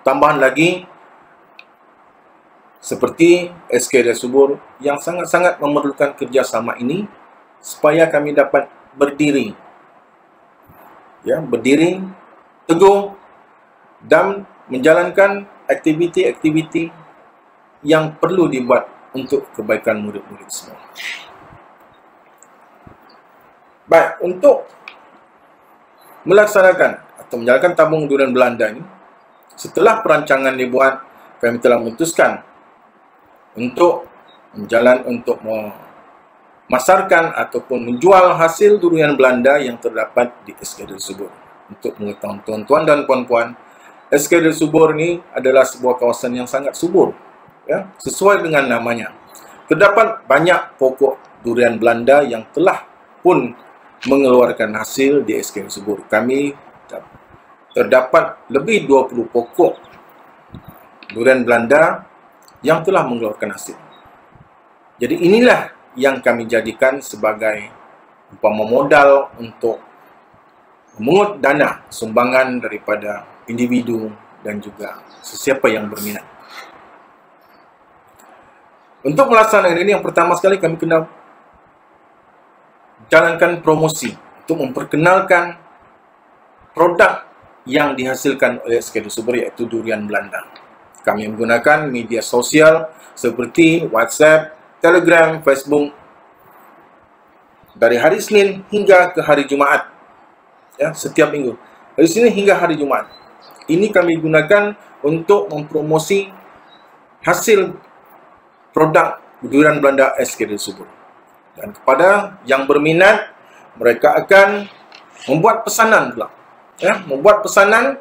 Tambahan lagi, seperti SK Subur yang sangat-sangat memerlukan kerjasama ini supaya kami dapat berdiri, ya, berdiri teguh dan menjalankan aktiviti-aktiviti yang perlu dibuat untuk kebaikan murid-murid semua. Baik, untuk melaksanakan atau menjalankan tabung durian Belanda ini, setelah perancangan dibuat, kami telah memutuskan untuk memasarkan ataupun menjual hasil durian Belanda yang terdapat di SK Subur. Untuk mengetahui tuan-tuan dan puan-puan, SK Subur ini adalah sebuah kawasan yang sangat subur, ya, sesuai dengan namanya. Terdapat banyak pokok durian Belanda yang telah pun mengeluarkan hasil di SK Subur. Kami terdapat lebih 20 pokok durian Belanda yang telah mengeluarkan hasil. Jadi inilah yang kami jadikan sebagai umpama modal untuk memungut dana sumbangan daripada individu dan juga sesiapa yang berminat. Untuk melaksanakan ini, yang pertama sekali kami kena jalankan promosi untuk memperkenalkan produk yang dihasilkan oleh SK Subur, yaitu durian Belanda. Kami menggunakan media sosial seperti WhatsApp, Telegram, Facebook dari hari Senin hingga ke hari Jumaat, ya, setiap minggu. Hari Senin hingga hari Jumaat. Ini kami gunakan untuk mempromosi hasil produk durian Belanda SK Subur. Dan kepada yang berminat, mereka akan membuat pesanan pula, ya, membuat pesanan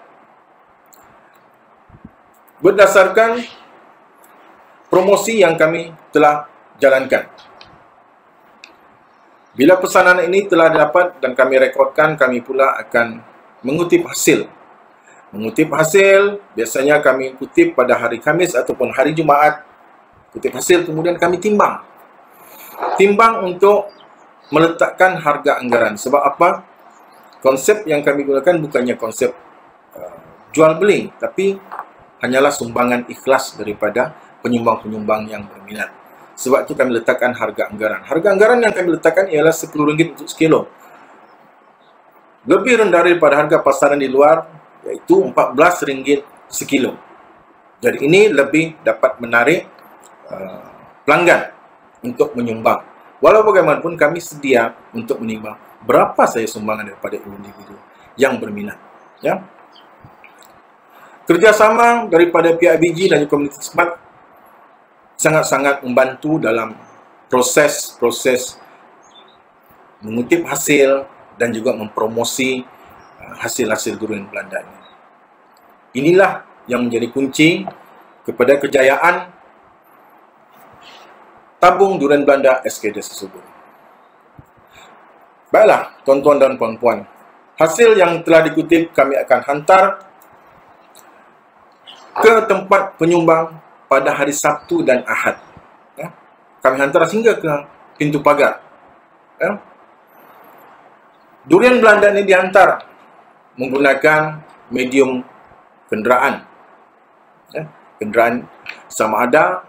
berdasarkan promosi yang kami telah jalankan. Bila pesanan ini telah dapat dan kami rekodkan, kami pula akan mengutip hasil. Mengutip hasil, biasanya kami kutip pada hari Khamis ataupun hari Jumaat. Kutip hasil, kemudian kami timbang. Timbang untuk meletakkan harga anggaran. Sebab apa? Konsep yang kami gunakan bukannya konsep jual beli, tapi hanyalah sumbangan ikhlas daripada penyumbang-penyumbang yang berminat. Sebab itu kami letakkan harga anggaran. Harga anggaran yang kami letakkan ialah RM10 untuk sekilo. Lebih rendah daripada harga pasaran di luar, iaitu RM14 sekilo. Jadi ini lebih dapat menarik pelanggan untuk menyumbang. Walau bagaimanapun kami sedia untuk menimbang berapa saya sumbangan daripada individu yang berminat. Ya. Kerjasama daripada PIBG dan komuniti smart sangat-sangat membantu dalam proses mengutip hasil dan juga mempromosi hasil-hasil durian Belanda ini. Inilah yang menjadi kunci kepada kejayaan tabung durian Belanda SKD Sesubur. Baiklah, tuan-tuan dan puan-puan, hasil yang telah dikutip kami akan hantar ke tempat penyumbang pada hari Sabtu dan Ahad. Ya. Kami hantar hingga ke pintu pagar. Ya. Durian Belanda ini dihantar menggunakan medium kenderaan. Ya. Kenderaan sama ada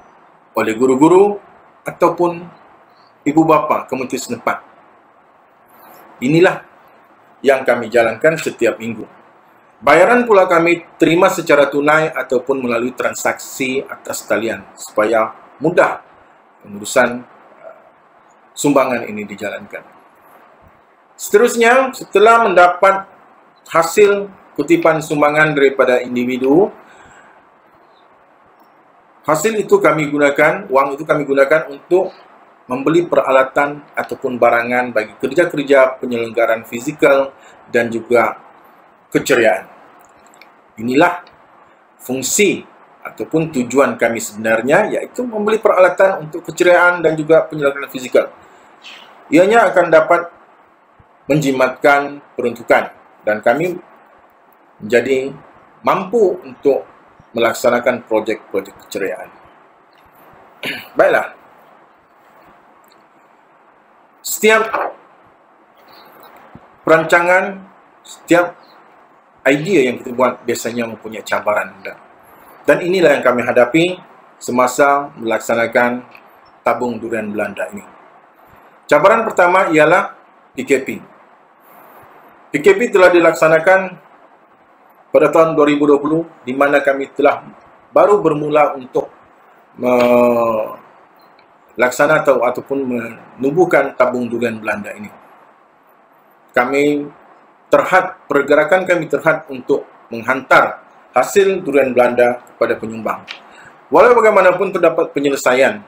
oleh guru-guru ataupun ibu bapa komuniti setempat. Inilah yang kami jalankan setiap minggu. Bayaran pula kami terima secara tunai ataupun melalui transaksi atas talian supaya mudah pengurusan sumbangan ini dijalankan. Seterusnya, setelah mendapat hasil kutipan sumbangan daripada individu, hasil itu kami gunakan, wang itu kami gunakan untuk membeli peralatan ataupun barangan bagi kerja-kerja penyelenggaraan fizikal dan juga keceriaan. Inilah fungsi ataupun tujuan kami sebenarnya, iaitu membeli peralatan untuk keceriaan dan juga penyelenggaraan fizikal. Ianya akan dapat menjimatkan peruntukan dan kami menjadi mampu untuk melaksanakan projek-projek keceriaan. Baiklah. Setiap perancangan, setiap idea yang kita buat biasanya mempunyai cabaran. Dan inilah yang kami hadapi semasa melaksanakan tabung durian Belanda ini. Cabaran pertama ialah PKP. PKP telah dilaksanakan pada tahun 2020, di mana kami telah baru bermula untuk melaksanakan ataupun menubuhkan tabung durian Belanda ini. Pergerakan kami terhad untuk menghantar hasil durian Belanda kepada penyumbang. Walau bagaimanapun terdapat penyelesaian,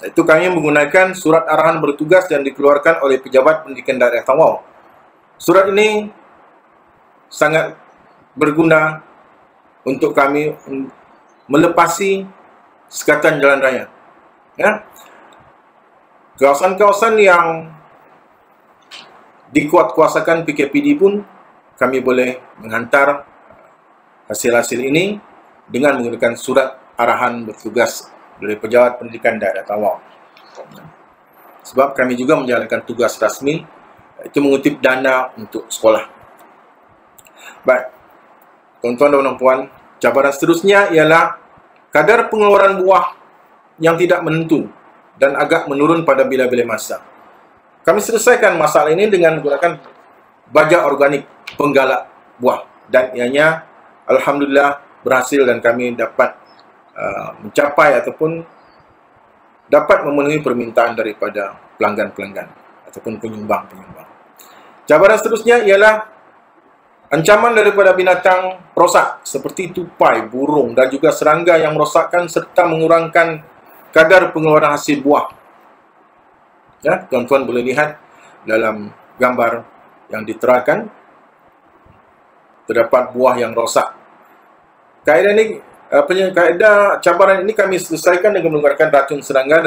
yaitu kami menggunakan surat arahan bertugas yang dikeluarkan oleh pejabat pendidikan daerah Tawau. Surat ini sangat berguna untuk kami melepasi sekatan jalan raya. Ya. Kawasan-kawasan yang dikuatkuasakan PKPD pun kami boleh menghantar hasil-hasil ini dengan menggunakan surat arahan bertugas dari pejabat pendidikan daerah Tawau. Sebab kami juga menjalankan tugas rasmi, iaitu mengutip dana untuk sekolah. Baik, tuan-tuan dan puan, cabaran seterusnya ialah kadar pengeluaran buah yang tidak menentu dan agak menurun pada bila-bila masa. Kami selesaikan masalah ini dengan menggunakan baja organik penggalak buah, dan ianya alhamdulillah berhasil dan kami dapat mencapai ataupun dapat memenuhi permintaan daripada pelanggan-pelanggan ataupun penyumbang-penyumbang. Cabaran seterusnya ialah ancaman daripada binatang perosak seperti tupai, burung dan juga serangga yang merosakkan serta mengurangkan kadar pengeluaran hasil buah. Ya, tuan-tuan boleh lihat dalam gambar yang diterakan, terdapat buah yang rosak. Kaedah cabaran ini kami selesaikan dengan menggunakan racun serangga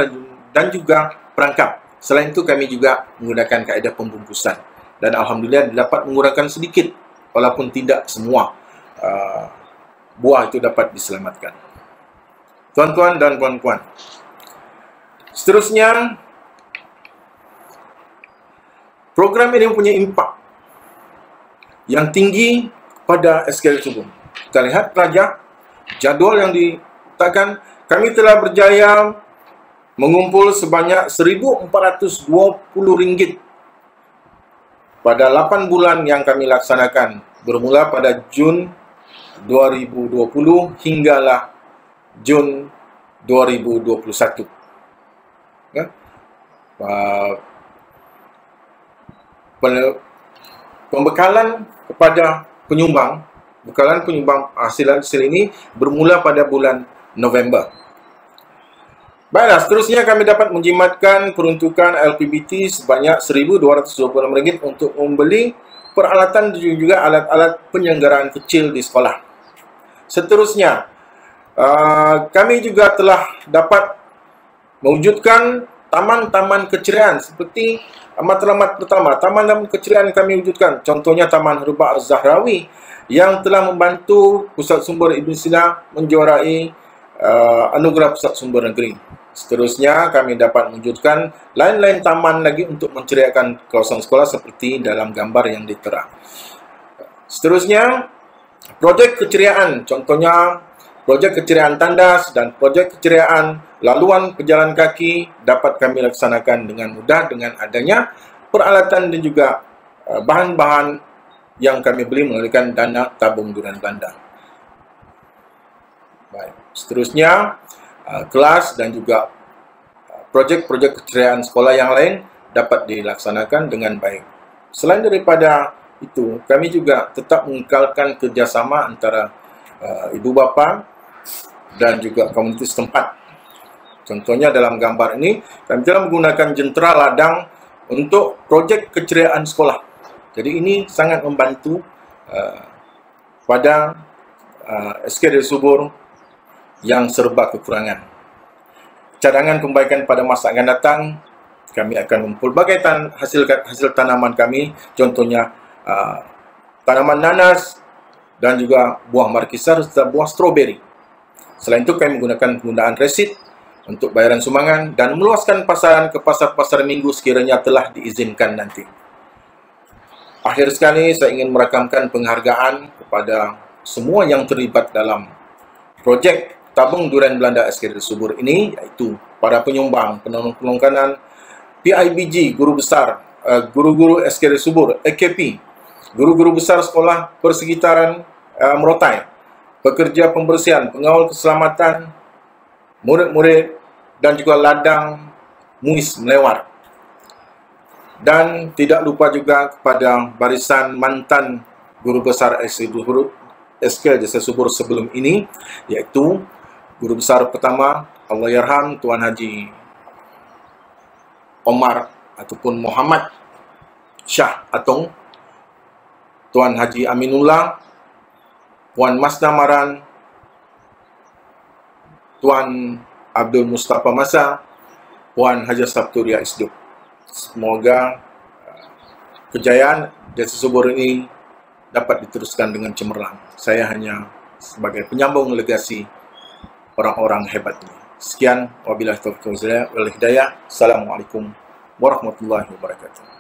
dan juga perangkap. Selain itu kami juga menggunakan kaedah pembungkusan. Dan alhamdulillah dapat mengurangkan sedikit, walaupun tidak semua buah itu dapat diselamatkan. Tuan-tuan dan puan-puan, seterusnya Program ini mempunyai impak yang tinggi pada SKL Subur. Kita lihat pelajar, jadual yang diletakkan, kami telah berjaya mengumpul sebanyak RM1,420 pada 8 bulan yang kami laksanakan, bermula pada Jun 2020 hinggalah Jun 2021. Ya? Pembekalan kepada penyumbang, hasil ini bermula pada bulan November. Baiklah, seterusnya kami dapat menjimatkan peruntukan LPBT sebanyak RM1,226 untuk membeli peralatan dan juga alat-alat penyelenggaraan kecil di sekolah. Seterusnya, kami juga telah dapat mewujudkan taman-taman keceriaan seperti matlamat pertama. Taman-taman keceriaan kami wujudkan, contohnya Taman Herba Az-Zahrawi yang telah membantu Pusat Sumber Ibn Sina menjuarai anugerah Pusat Sumber Negeri. Seterusnya, kami dapat mewujudkan lain-lain taman lagi untuk menceriakan kawasan sekolah seperti dalam gambar yang ditera. Seterusnya, projek keceriaan, contohnya projek keceriaan tandas dan projek keceriaan laluan pejalan kaki dapat kami laksanakan dengan mudah dengan adanya peralatan dan juga bahan-bahan yang kami beli melalui dana tabung Durian Belanda. Baik. Seterusnya, kelas dan juga projek-projek keceriaan sekolah yang lain dapat dilaksanakan dengan baik. Selain daripada itu, kami juga tetap mengekalkan kerjasama antara ibu bapa dan juga komunitas setempat. Contohnya dalam gambar ini, kami telah menggunakan jentera ladang untuk projek keceriaan sekolah. Jadi ini sangat membantu pada SKL Subur yang serba kekurangan. Cadangan kebaikan pada masa akan datang, kami akan mempelbagaikan hasil tanaman kami, contohnya tanaman nanas dan juga buah markisar serta buah stroberi. Selain itu, kami menggunakan penggunaan resit untuk bayaran sumbangan dan meluaskan pasaran ke pasar-pasar minggu sekiranya telah diizinkan nanti. Akhir sekali, saya ingin merakamkan penghargaan kepada semua yang terlibat dalam projek Tabung Durian Belanda SKL Subur ini, yaitu para penyumbang, penolong-penolongkanan, PIBG, guru besar, guru-guru SKL Subur, AKP, guru-guru besar sekolah persekitaran Merotai, pekerja pembersihan, pengawal keselamatan, murid-murid, dan juga ladang MUIS Melewar. Dan tidak lupa juga kepada barisan mantan guru besar SKL Subur sebelum ini, yaitu guru besar pertama, Allahyarham Tuan Haji Omar ataupun Muhammad Shah Atong, Tuan Haji Aminullah, Puan Masna Maran, Tuan Abdul Mustafa Masa, Puan Haji Sabturia Isduk. Semoga kejayaan Desa Subur ini dapat diteruskan dengan cemerlang. Saya hanya sebagai penyambung legasi orang-orang hebat ini. Sekian, wabillahi taufiq wal hidayah. Assalamualaikum warahmatullahi wabarakatuh.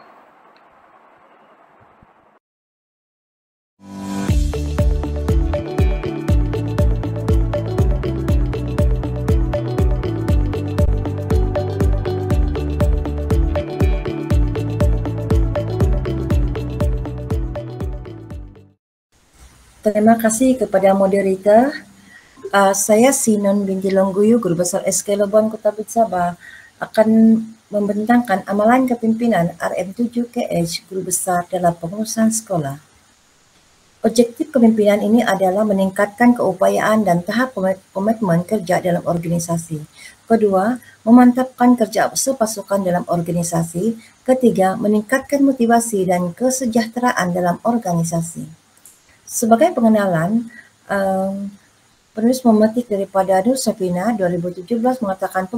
Terima kasih kepada moderator. Saya Sinon binti Longguyu, Guru Besar SKL Labuan Kota Bit Sabah, akan membentangkan amalan kepimpinan RM7KH Guru Besar dalam pengurusan sekolah. Objektif kepimpinan ini adalah meningkatkan keupayaan dan tahap komitmen kerja dalam organisasi. Kedua, memantapkan kerja sepasukan dalam organisasi. Ketiga, meningkatkan motivasi dan kesejahteraan dalam organisasi. Sebagai pengenalan, penulis memetik daripada Nur Safina 2017 mengatakan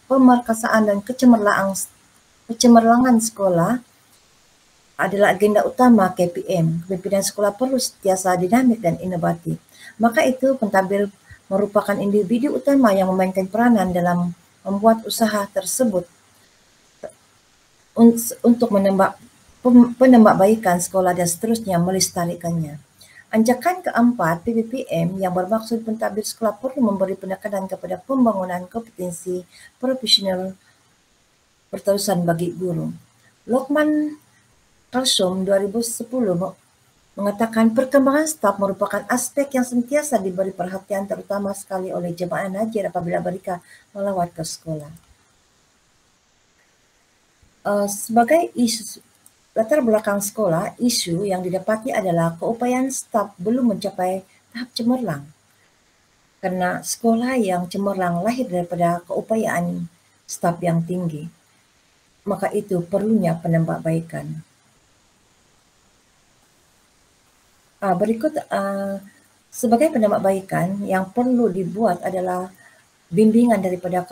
pemerkasaan dan kecemerlangan sekolah adalah agenda utama KPM. Kepimpinan sekolah perlu sentiasa dinamik dan inovatif. Maka itu pentadbir merupakan individu utama yang memainkan peranan dalam membuat usaha tersebut untuk penambahbaikan sekolah dan seterusnya melestarikannya. Anjakan keempat, PPPM yang bermaksud pentadbir sekolah perlu memberi penekanan kepada pembangunan kompetensi profesional berterusan bagi guru. Lokman Kalsum 2010 mengatakan perkembangan staf merupakan aspek yang sentiasa diberi perhatian terutama sekali oleh jemaah Najir apabila mereka melawat ke sekolah. Sebagai isu latar belakang sekolah, isu yang didapati adalah keupayaan staf belum mencapai tahap cemerlang. Karena sekolah yang cemerlang lahir daripada keupayaan staf yang tinggi, maka itu perlunya penambahbaikan. Berikut sebagai penambahbaikan yang perlu dibuat adalah bimbingan daripada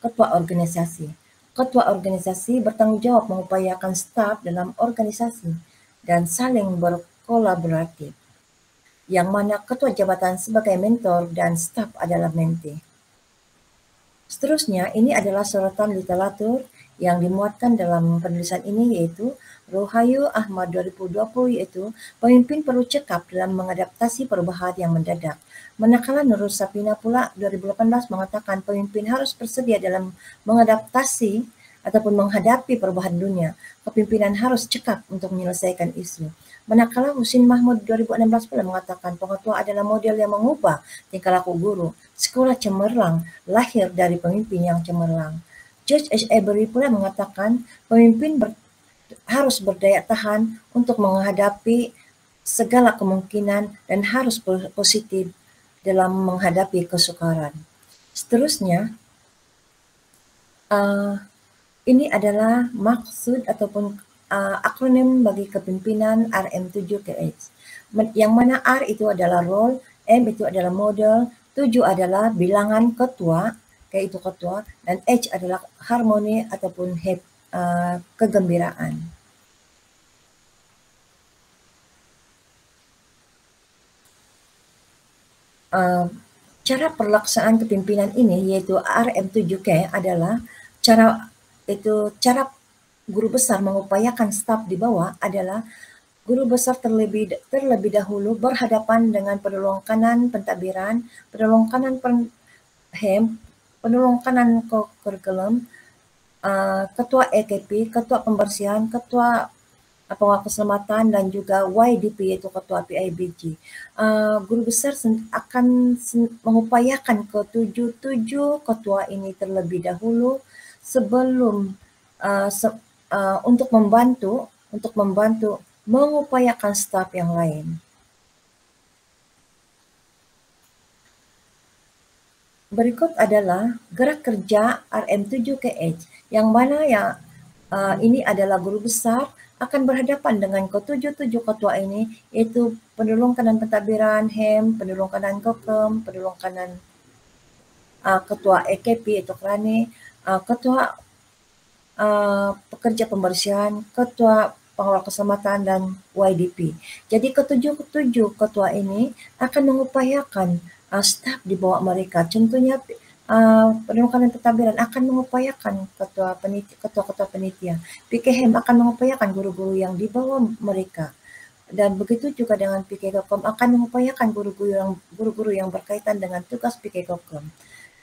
ketua organisasi. Ketua organisasi bertanggung jawab mengupayakan staf dalam organisasi dan saling berkolaboratif, yang mana ketua jabatan sebagai mentor dan staf adalah mentee. Seterusnya, ini adalah sorotan literatur yang dimuatkan dalam penulisan ini, yaitu Rohayu Ahmad 2020, yaitu pemimpin perlu cekap dalam mengadaptasi perubahan yang mendadak. Manakala Nurul Sapina pula 2018 mengatakan pemimpin harus bersedia dalam mengadaptasi ataupun menghadapi perubahan dunia. Kepimpinan harus cekap untuk menyelesaikan isu. Manakala Husin Mahmud 2016 pula mengatakan pengetua adalah model yang mengubah tingkah laku guru. Sekolah cemerlang lahir dari pemimpin yang cemerlang. George H. Avery pula mengatakan pemimpin harus berdaya tahan untuk menghadapi segala kemungkinan dan harus positif dalam menghadapi kesukaran. Seterusnya, ini adalah maksud ataupun akronim bagi kepimpinan RM7KH. Yang mana R itu adalah role, M itu adalah model, 7 adalah bilangan ketua, yaitu ketua, dan H adalah harmoni ataupun kegembiraan. Cara pelaksanaan kepimpinan ini yaitu RM7K adalah cara guru besar mengupayakan staf di bawah adalah guru besar terlebih dahulu berhadapan dengan penolong kanan pentadbiran, penolong kanan penolong kanan kurikulum, ketua EKP, ketua pembersihan, ketua pengawal keselamatan dan juga YDP yaitu ketua PIBG. Guru besar akan mengupayakan ke-7 ketua ini terlebih dahulu sebelum untuk membantu mengupayakan staf yang lain. Berikut adalah gerak kerja RM7KH yang mana ini adalah guru besar akan berhadapan dengan ke-7 ketua ini, yaitu penolong kanan pentadbiran, penolong kanan kokem, penolong kanan ketua EKP yaitu Krani, ketua pekerja pembersihan, ketua pengawal keselamatan dan YDP. Jadi ke-7 ketua ini akan mengupayakan staf di bawah mereka. Contohnya penolong kanan pentadbiran akan mengupayakan ketua penitia. PKM akan mengupayakan guru-guru yang di bawah mereka. Dan begitu juga dengan PKKOM akan mengupayakan guru-guru yang berkaitan dengan tugas PKKOM.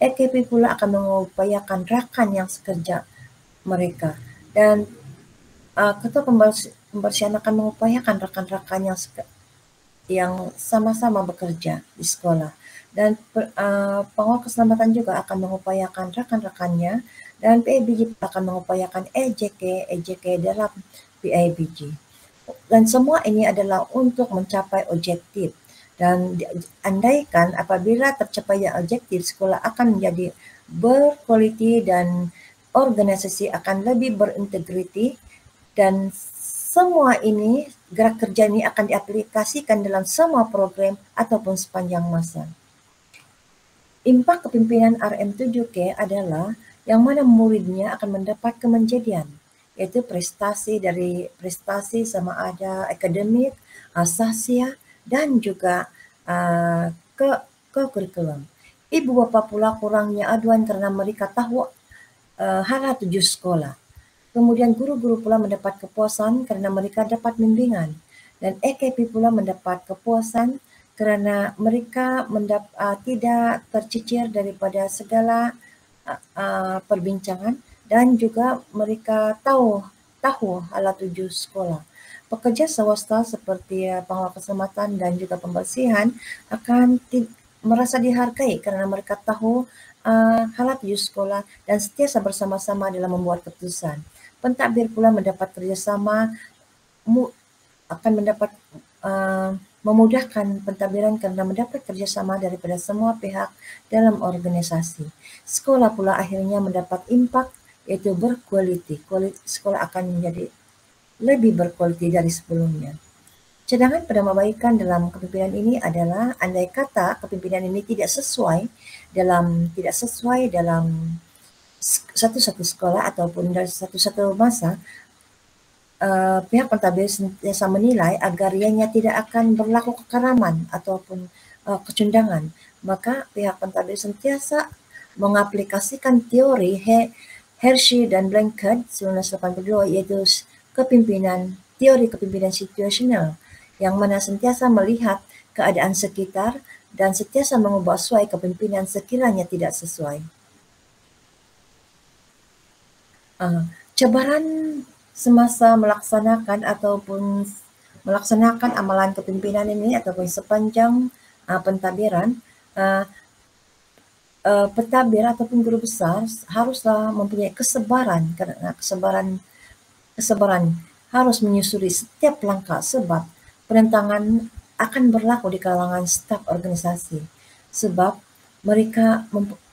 EKP pula akan mengupayakan rakan yang sekerja mereka. Dan ketua pembersihan akan mengupayakan rakan-rakan yang sama-sama bekerja di sekolah. Dan pengawal keselamatan juga akan mengupayakan rakan-rakannya, dan PIBG akan mengupayakan EJK dalam PIBG. Dan semua ini adalah untuk mencapai objektif. Dan andaikan apabila tercapainya objektif, sekolah akan menjadi berkualiti dan organisasi akan lebih berintegriti, dan semua ini, gerak kerja ini akan diaplikasikan dalam semua program ataupun sepanjang masa. Impak kepimpinan RM7K adalah yang mana muridnya akan mendapat kemenjadian, yaitu prestasi sama ada akademik, sahsia, dan juga ke kurikulum. Ibu bapa pula kurangnya aduan karena mereka tahu hala tuju sekolah. Kemudian guru-guru pula mendapat kepuasan kerana mereka dapat bimbingan, dan AKP pula mendapat kepuasan kerana mereka tidak tercicir daripada segala perbincangan, dan juga mereka tahu hala tuju sekolah. Pekerja swasta seperti pengawal keselamatan dan juga pembersihan akan merasa dihargai kerana mereka tahu hala tuju sekolah dan sentiasa bersama-sama dalam membuat keputusan. Pentadbir pula mendapat kerjasama akan mendapat memudahkan pentadbiran kerana mendapat kerjasama daripada semua pihak dalam organisasi. Sekolah pula akhirnya mendapat impak iaitu berkualiti. Sekolah akan menjadi lebih berkualiti dari sebelumnya. Cadangan penambahbaikan dalam kepimpinan ini adalah andai kata kepimpinan ini tidak sesuai dalam satu-satu sekolah ataupun dari satu-satu masa, pihak pentadbir sentiasa menilai agar ianya tidak akan berlaku kekeraman ataupun kecundangan, maka pihak pentadbir sentiasa mengaplikasikan teori Hershey dan Blanchard 1982 iaitu teori kepimpinan situasional yang mana sentiasa melihat keadaan sekitar dan sentiasa mengubah suai kepimpinan sekiranya tidak sesuai. Cabaran semasa melaksanakan amalan kepimpinan ini ataupun sepanjang pentadbiran, pentadbir ataupun guru besar haruslah mempunyai kesabaran kerana kesabaran harus menyusuri setiap langkah sebab penentangan akan berlaku di kalangan staf organisasi sebab mereka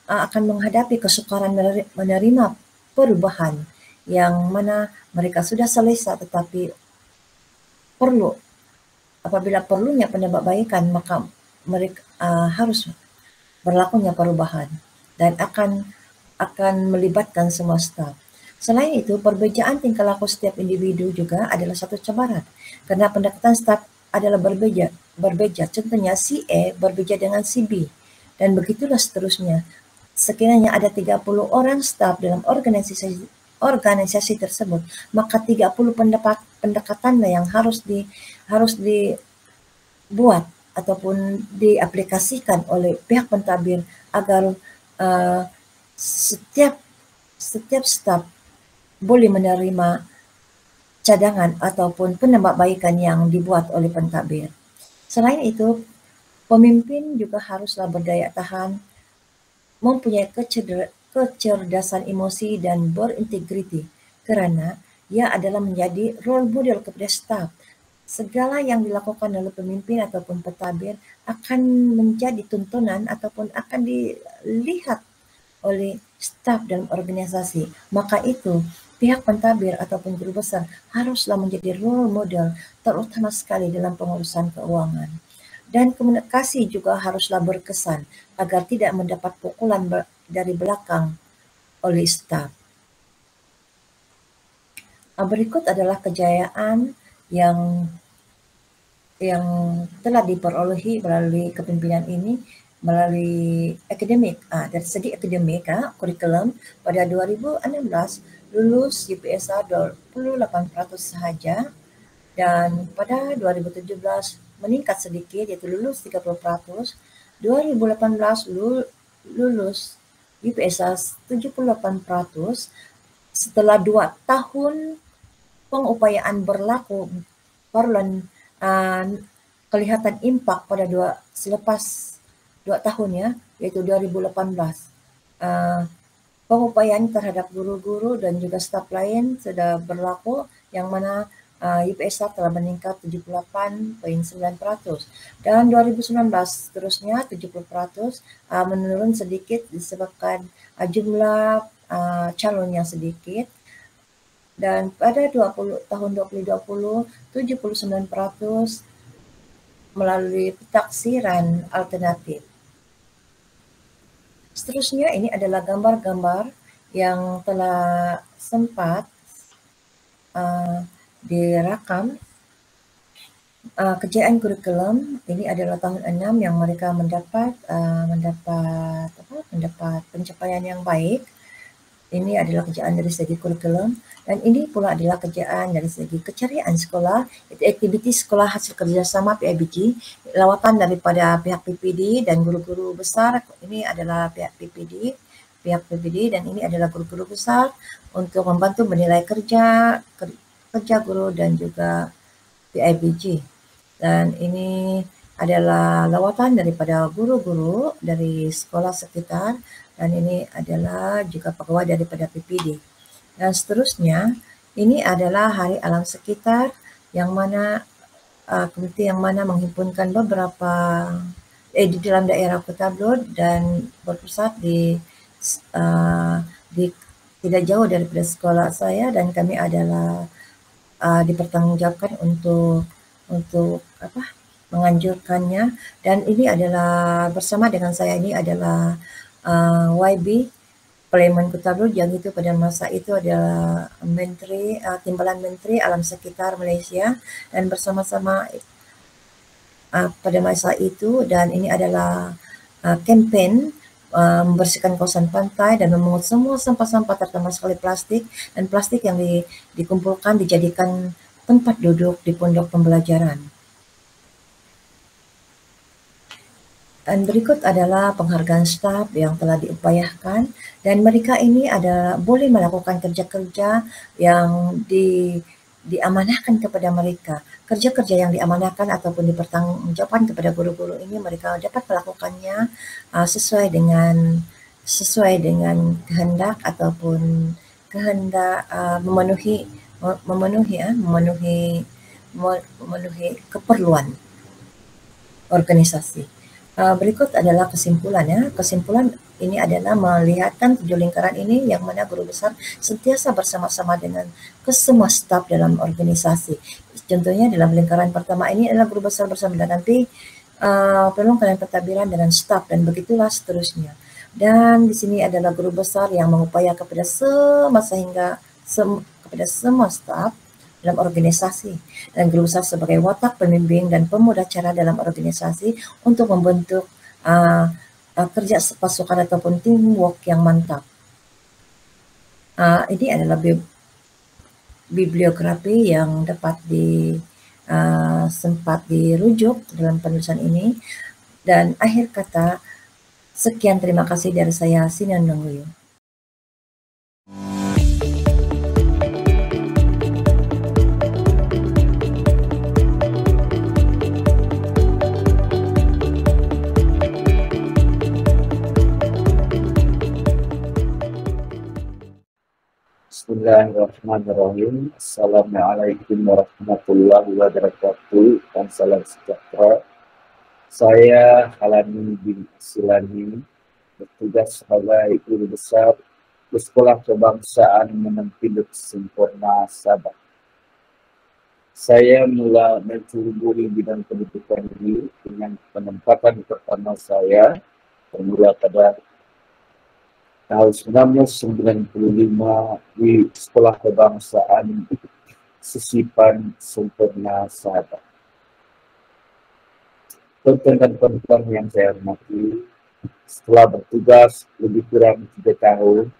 akan menghadapi kesukaran menerima perubahan yang mana mereka sudah selesa tetapi apabila perlunya penambahbaikan maka mereka harus berlakunya perubahan dan akan melibatkan semua staf. Selain itu, perbezaan tingkah laku setiap individu juga adalah satu cabaran kerana pendekatan staf adalah berbeza. Contohnya si A berbeza dengan si B dan begitulah seterusnya. Sekiranya ada 30 orang staf dalam organisasi tersebut, maka 30 pendekatanlah yang harus dibuat ataupun diaplikasikan oleh pihak pentadbir agar setiap staf boleh menerima cadangan ataupun penambahbaikan yang dibuat oleh pentadbir. Selain itu, pemimpin juga haruslah berdaya tahan, mempunyai kecerdasan emosi dan berintegriti kerana ia adalah menjadi role model kepada staf. Segala yang dilakukan oleh pemimpin ataupun pentadbir akan menjadi tontonan ataupun akan dilihat oleh staf dalam organisasi. Maka itu, pihak pentadbir ataupun guru besar haruslah menjadi role model terutama sekali dalam pengurusan keuangan. Dan komunikasi juga haruslah berkesan agar tidak mendapat pukulan dari belakang oleh staf. Berikut adalah kejayaan yang telah diperolehi melalui kepimpinan ini melalui akademik. Dari segi akademik, kurikulum pada 2016 lulus UPSR 28% sahaja dan pada 2017 meningkat sedikit iaitu lulus 30%. 2018 lulus UPSR 78%. Setelah 2 tahun pengupayaan berlaku, barulah kelihatan impak pada selepas 2 tahun ya, iaitu 2018. Pengupayaan terhadap guru-guru dan juga staf lain sudah berlaku yang mana UPSR telah meningkat 78.9% dan 2019 seterusnya 70% menurun sedikit disebabkan jumlah calon yang sedikit. Dan pada tahun 2020, 79% melalui pentaksiran alternatif. Seterusnya ini adalah gambar-gambar yang telah sempat direkam. Kejayaan kurikulum ini adalah tahun 6 yang mereka mendapat pencapaian yang baik. Ini adalah kerjaan dari segi kurikulum, dan ini pula adalah kerjaan dari segi keceriaan sekolah, itu aktiviti sekolah hasil kerjasama PIBG, lawatan daripada pihak PPD dan guru-guru besar. Ini adalah pihak PPD dan ini adalah guru-guru besar untuk membantu menilai kerja guru dan juga PIBG. Dan ini adalah lawatan daripada guru-guru dari sekolah sekitar, dan ini adalah juga pegawai daripada PPD. Dan seterusnya, ini adalah Hari Alam Sekitar yang mana komite yang mana menghimpunkan beberapa di dalam daerah Kota Blod dan berpusat di tidak jauh daripada sekolah saya, dan kami adalah dipertanggungjawabkan untuk menganjurkannya. Dan ini adalah bersama dengan saya, ini adalah YB Parlimen Kota Blod yang itu pada masa itu adalah Timbalan Menteri Alam Sekitar Malaysia, dan bersama-sama pada masa itu. Dan ini adalah kempen membersihkan kawasan pantai dan memungut semua sampah-sampah terutama sekali plastik, dan plastik yang dikumpulkan dijadikan tempat duduk di pondok pembelajaran. Dan berikut adalah penghargaan staf yang telah diupayakan, dan mereka ini boleh melakukan kerja-kerja yang diamanahkan kepada mereka. Kerja-kerja yang diamanahkan ataupun dipertanggungjawabkan kepada guru-guru ini, mereka dapat melakukannya sesuai dengan kehendak ataupun kehendak memenuhi keperluan organisasi. Berikut adalah kesimpulannya. Kesimpulan ini adalah melihatkan 7 lingkaran ini yang mana guru besar sentiasa bersama-sama dengan kesemua staf dalam organisasi. Contohnya dalam lingkaran pertama ini adalah guru besar bersama dengan penelungkuran pentadbiran dengan staf, dan begitulah seterusnya. Dan di sini adalah guru besar yang mengupaya kepada semua staf dalam organisasi, dan guru besar sebagai watak pembimbing dan pemuda cara dalam organisasi untuk membentuk kerja pasukan ataupun teamwork yang mantap. Ini adalah bibliografi yang dapat sempat dirujuk dalam penulisan ini. Dan akhir kata, sekian, terima kasih dari saya, Sinan Nongguyo.
Bismillahirrahmanirrahim. Assalamualaikum warahmatullahi wabarakatuh, dan salam sejahtera. Saya Halani bin Silani, bertugas sebagai guru besar di Sekolah Kebangsaan Menempiduk Sempurna Sabah. Saya mula mencuburi bidang pendidikan ini dengan penempatan pertama saya bermula pada tahun 1995 di Sekolah Kebangsaan Sisipan Sempurna Sabah. Tuan-tuan dan puan-puan yang saya hormati, setelah bertugas lebih kurang 3 tahun,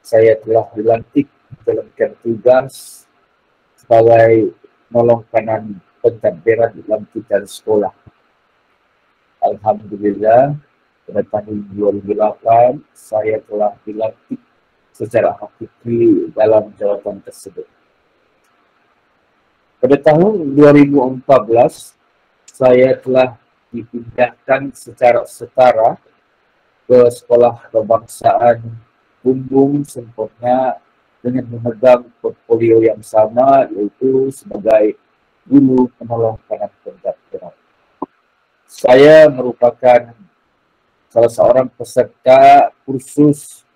saya telah dilantik menjalankan tugas sebagai nolong kanan pentadbiran dalam tingkat sekolah. Alhamdulillah, pada tahun 2008, saya telah dilantik secara hakiki dalam jawatan tersebut. Pada tahun 2014, saya telah dipindahkan secara setara ke Sekolah Kebangsaan Bumbung Sempurna dengan memegang portfolio yang sama, yaitu sebagai guru penolong kanan pentadbiran. Saya merupakan salah seorang peserta kursus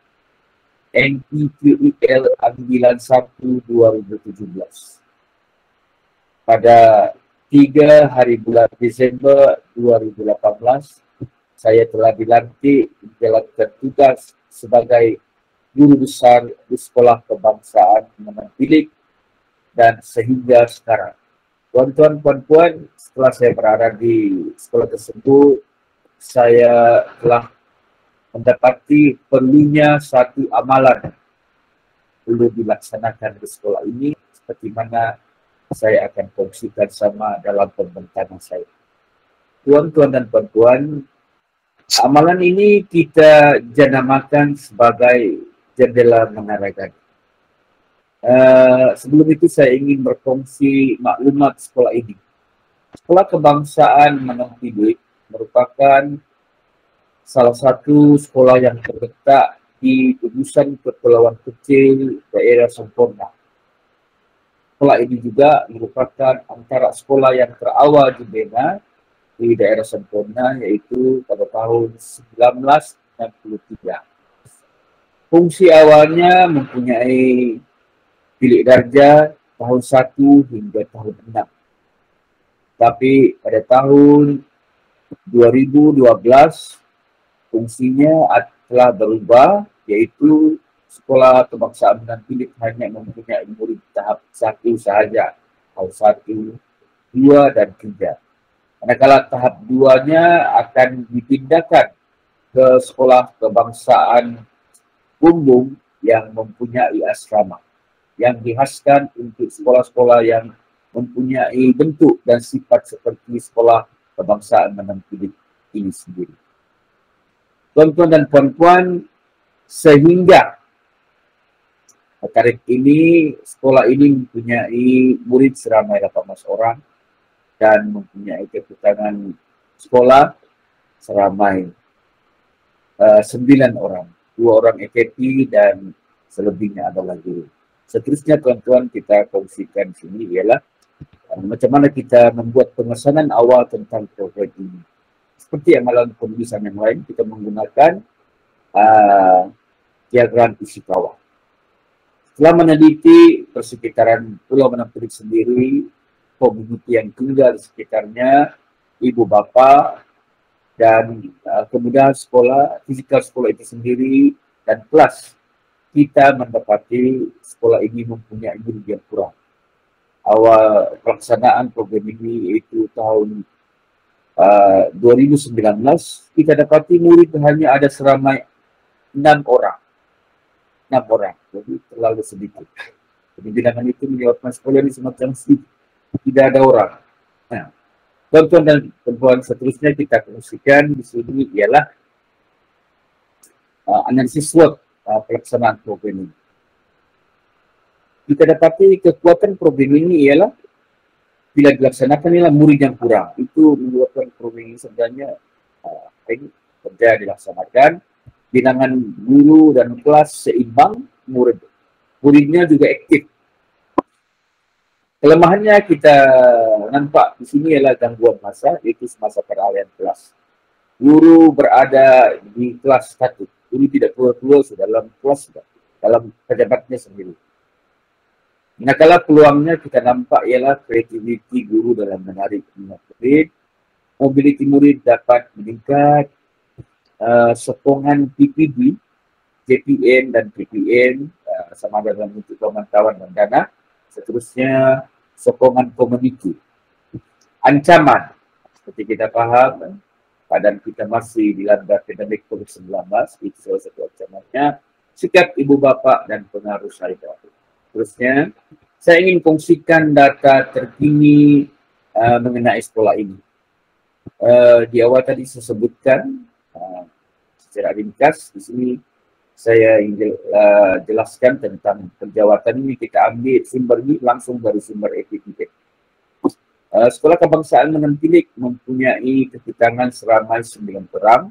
NPTEL Ambilan 1 2017. Pada 3 hari bulan Desember 2018, saya telah dilantik menjalankan tugas sebagai guru besar di Sekolah Kebangsaan Menempiduk, dan sehingga sekarang. Tuan-tuan, puan-puan, setelah saya berada di sekolah tersebut, saya telah mendapati perlunya satu amalan perlu dilaksanakan di sekolah ini, seperti mana saya akan kongsikan sama dalam pembentaran saya. Tuan-tuan dan puan-puan, amalan ini kita jenamakan sebagai jendela menara gading. Sebelum itu saya ingin berkongsi maklumat sekolah ini. Sekolah Kebangsaan Menang Pilik merupakan salah satu sekolah yang terletak di gugusan Kepulauan Kecil daerah Sempurna. Sekolah ini juga merupakan antara sekolah yang terawal dibina di daerah Sempurna, yaitu pada tahun 1963. Fungsi awalnya mempunyai bilik darjah tahun 1 hingga tahun 6. Tapi pada tahun 2012 fungsinya telah berubah, yaitu Sekolah Kebangsaan Menang Pilik hanya mempunyai murid tahap 1 sahaja, tahun 1, 2, dan 3. Manakala tahap 2-nya akan dipindahkan ke Sekolah Kebangsaan Bumbung yang mempunyai asrama, yang dihaskan untuk sekolah-sekolah yang mempunyai bentuk dan sifat seperti Sekolah Kebangsaan Menang Pilik ini sendiri. Tuan-tuan dan puan-puan, sehingga tarikh ini, sekolah ini mempunyai murid seramai 18 orang dan mempunyai keputangan sekolah seramai 9 orang. 2 orang EKP dan selebihnya adalah guru. Seterusnya tuan-tuan, kita kongsikan sini ialah macam mana kita membuat pemesanan awal tentang program ini. Seperti amalan penulisan yang lain, kita menggunakan diagram isi kawah. Setelah meneliti persekitaran Pulau Menang Pilik sendiri, komuniti yang tinggal di sekitarnya, ibu bapa, dan kemudian sekolah, fisikal sekolah itu sendiri, dan kelas, kita mendapati sekolah ini mempunyai murid yang kurang. Awal pelaksanaan program ini yaitu tahun 2019, kita dapati murid hanya ada seramai 6 orang. 6 orang, jadi terlalu sedikit. Jadi bilangan itu menyebabkan sekolah ini semacam sedikit, tidak ada orang. Nah, tuan-tuan dan puan-puan, seterusnya kita kongsikan di sini ialah analisis SWOT pelaksanaan program ini. Kita dapati kekuatan program ini ialah bila dilaksanakan ialah murid yang kurang. Itu menyebabkan program ini sebenarnya kerja dilaksanakan, bilangan guru dan kelas seimbang, muridnya juga aktif. Kelemahannya kita nampak di sini ialah gangguan masa, yaitu semasa peralihan kelas. Guru berada di kelas 1, guru tidak keluar-keluar dalam kelas, dalam pejabatnya sendiri. Manakala peluangnya kita nampak ialah kreativiti guru dalam menarik minat murid, mobiliti murid dapat meningkat, sokongan PPD, JPN dan PPN sama ada dalam bentuk pemantauan dan dana. Seterusnya sokongan komuniti. Ancaman, seperti kita paham, keadaan kita masih dilanda pandemik COVID-19, itu salah satu ancamannya. Sikap ibu bapa dan pengaruh syarikat. Terusnya, saya ingin kongsikan data terkini mengenai sekolah ini. Di awal tadi saya sebutkan secara ringkas, di sini saya ingin jelaskan tentang penjawatan ini. Kita ambil sumber ini langsung dari sumber EPPN. Sekolah Kebangsaan Menang Pilik mempunyai kekitangan seramai 9 orang,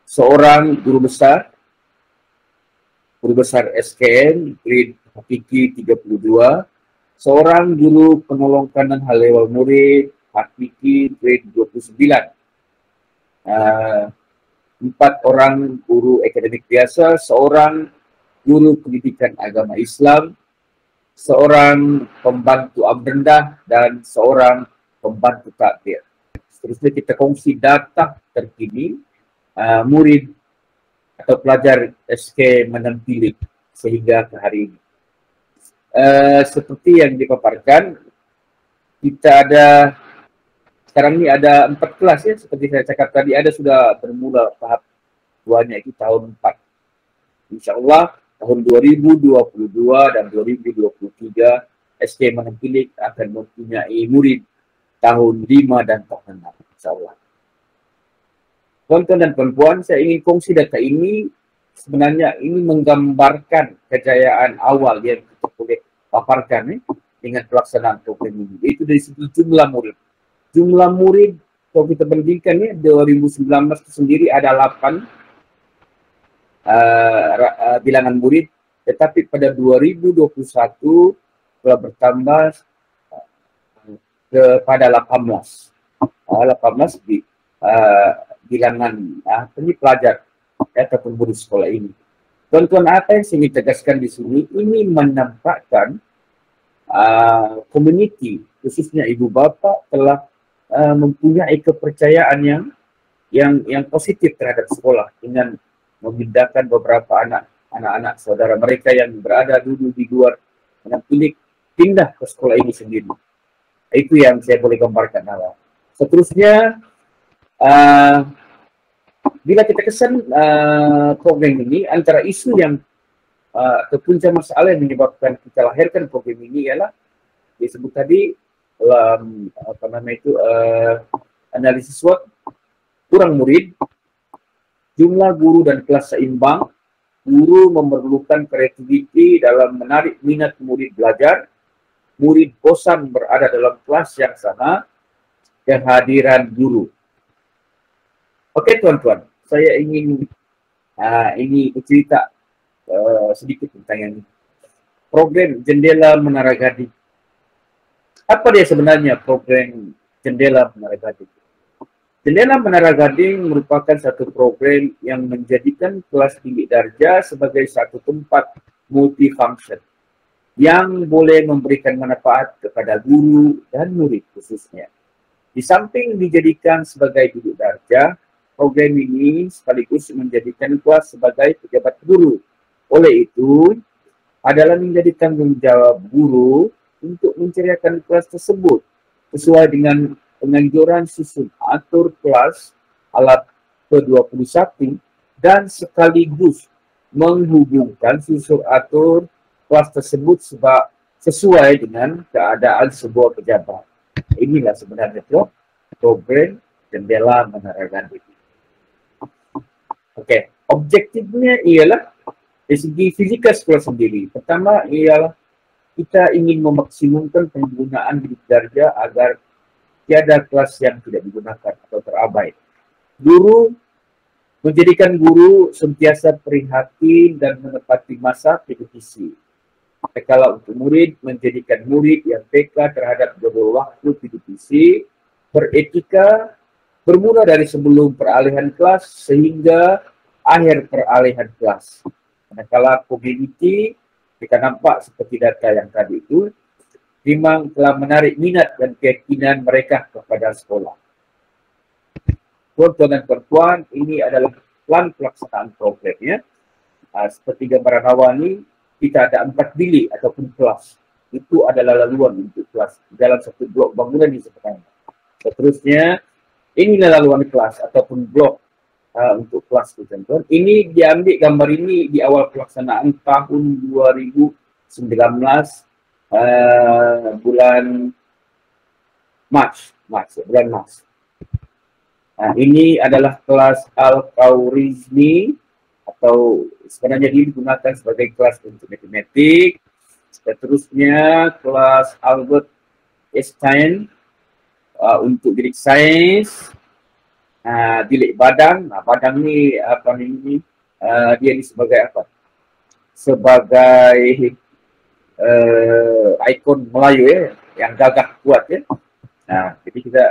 seorang guru besar SKN, grade hakiki 32, seorang guru penolong kanan hal ehwal murid, hakiki grade 29, 4 orang guru akademik biasa, seorang guru pendidikan agama Islam, seorang pembantu amrendah, dan seorang pembantu takbir. Seterusnya kita kongsi data terkini murid atau pelajar SK Menang Pilik sehingga ke hari ini. Seperti yang dipaparkan, kita ada sekarang ini ada 4 kelas ya, seperti saya cakap tadi, ada sudah bermula tahap 2-nya itu tahun 4. InsyaAllah tahun 2022 dan 2023 SK Manampilik akan mempunyai murid tahun 5 dan tahun 6, insyaAllah. Tuan-tuan dan puan-puan, saya ingin kongsi data ini. Sebenarnya ini menggambarkan kejayaan awal yang kita boleh paparkan dengan pelaksanaan program ini. Itu dari segi jumlah murid. Jumlah murid, kalau kita bandingkan 2019 itu sendiri ada 8 bilangan murid, tetapi pada 2021 telah bertambah kepada 18 di bilangan pelajar ataupun murid sekolah ini. Tuan-tuan, apa yang saya ingin tegaskan di sini, ini menampakkan komuniti, khususnya ibu bapa, telah mempunyai kepercayaan yang positif terhadap sekolah dengan memindahkan beberapa anak-anak saudara mereka yang berada dulu di luar Manampilik pindah ke sekolah ini sendiri. Itu yang saya boleh gambarkan awal. Seterusnya, bila kita kesan program ini, antara isu yang kepunca masalah yang menyebabkan kita lahirkan program ini ialah disebut tadi dalam analisis SWOT, kurang murid, jumlah guru dan kelas seimbang, guru memerlukan kreativiti dalam menarik minat murid belajar, murid bosan berada dalam kelas yang sama, kehadiran guru. Oke tuan-tuan, saya ingin ini bercerita sedikit tentang yang program Jendela Menara Gading. Apa dia sebenarnya program Jendela Menara Gading? Jendela Menara Gading merupakan satu program yang menjadikan kelas tinggi darjah sebagai satu tempat multifunction yang boleh memberikan manfaat kepada guru dan murid khususnya. Di samping dijadikan sebagai duduk darjah, program ini sekaligus menjadikan kelas sebagai pejabat guru. Oleh itu, adalah menjadi tanggung jawab guru untuk menceriakan kelas tersebut sesuai dengan penganjuran susun atur kelas alat ke-21 dan sekaligus menghubungkan susun atur kelas tersebut sesuai dengan keadaan sebuah pejabat. Inilah sebenarnya program Jendela Menara Gading. Oke, objektifnya ialah dari segi fizikal sekolah sendiri. Pertama ialah kita ingin memaksimumkan penggunaan bilik darjah agar tiada kelas yang tidak digunakan atau terabai. Guru menjadikan guru sentiasa prihatin dan menepati masa repetisi. Kalau untuk murid, menjadikan murid yang peka terhadap jadwal waktu repetisi, beretika, bermula dari sebelum peralihan kelas sehingga akhir peralihan kelas. Manakala community, kita nampak seperti data yang tadi itu, memang telah menarik minat dan keyakinan mereka kepada sekolah. Tuan-tuan dan puan-puan, ini adalah plan pelaksanaan programnya. Seperti gambaran awal ini, kita ada 4 bilik ataupun kelas. Itu adalah laluan untuk kelas dalam satu blok bangunan di sebenarnya. Seterusnya, inilah laluan kelas ataupun blok untuk kelas tuan-tuan. Ini diambil gambar ini di awal pelaksanaan tahun 2019 bulan Mac. Nah, ini adalah kelas Al-Khwarizmi atau sebenarnya digunakan sebagai kelas untuk matematik. Seterusnya kelas Albert Einstein untuk bilik sains, bilik badang. Nah, badang ni apa ni? Dia ni sebagai apa? Sebagai ikon Melayu yang gagah kuat Nah, jadi kita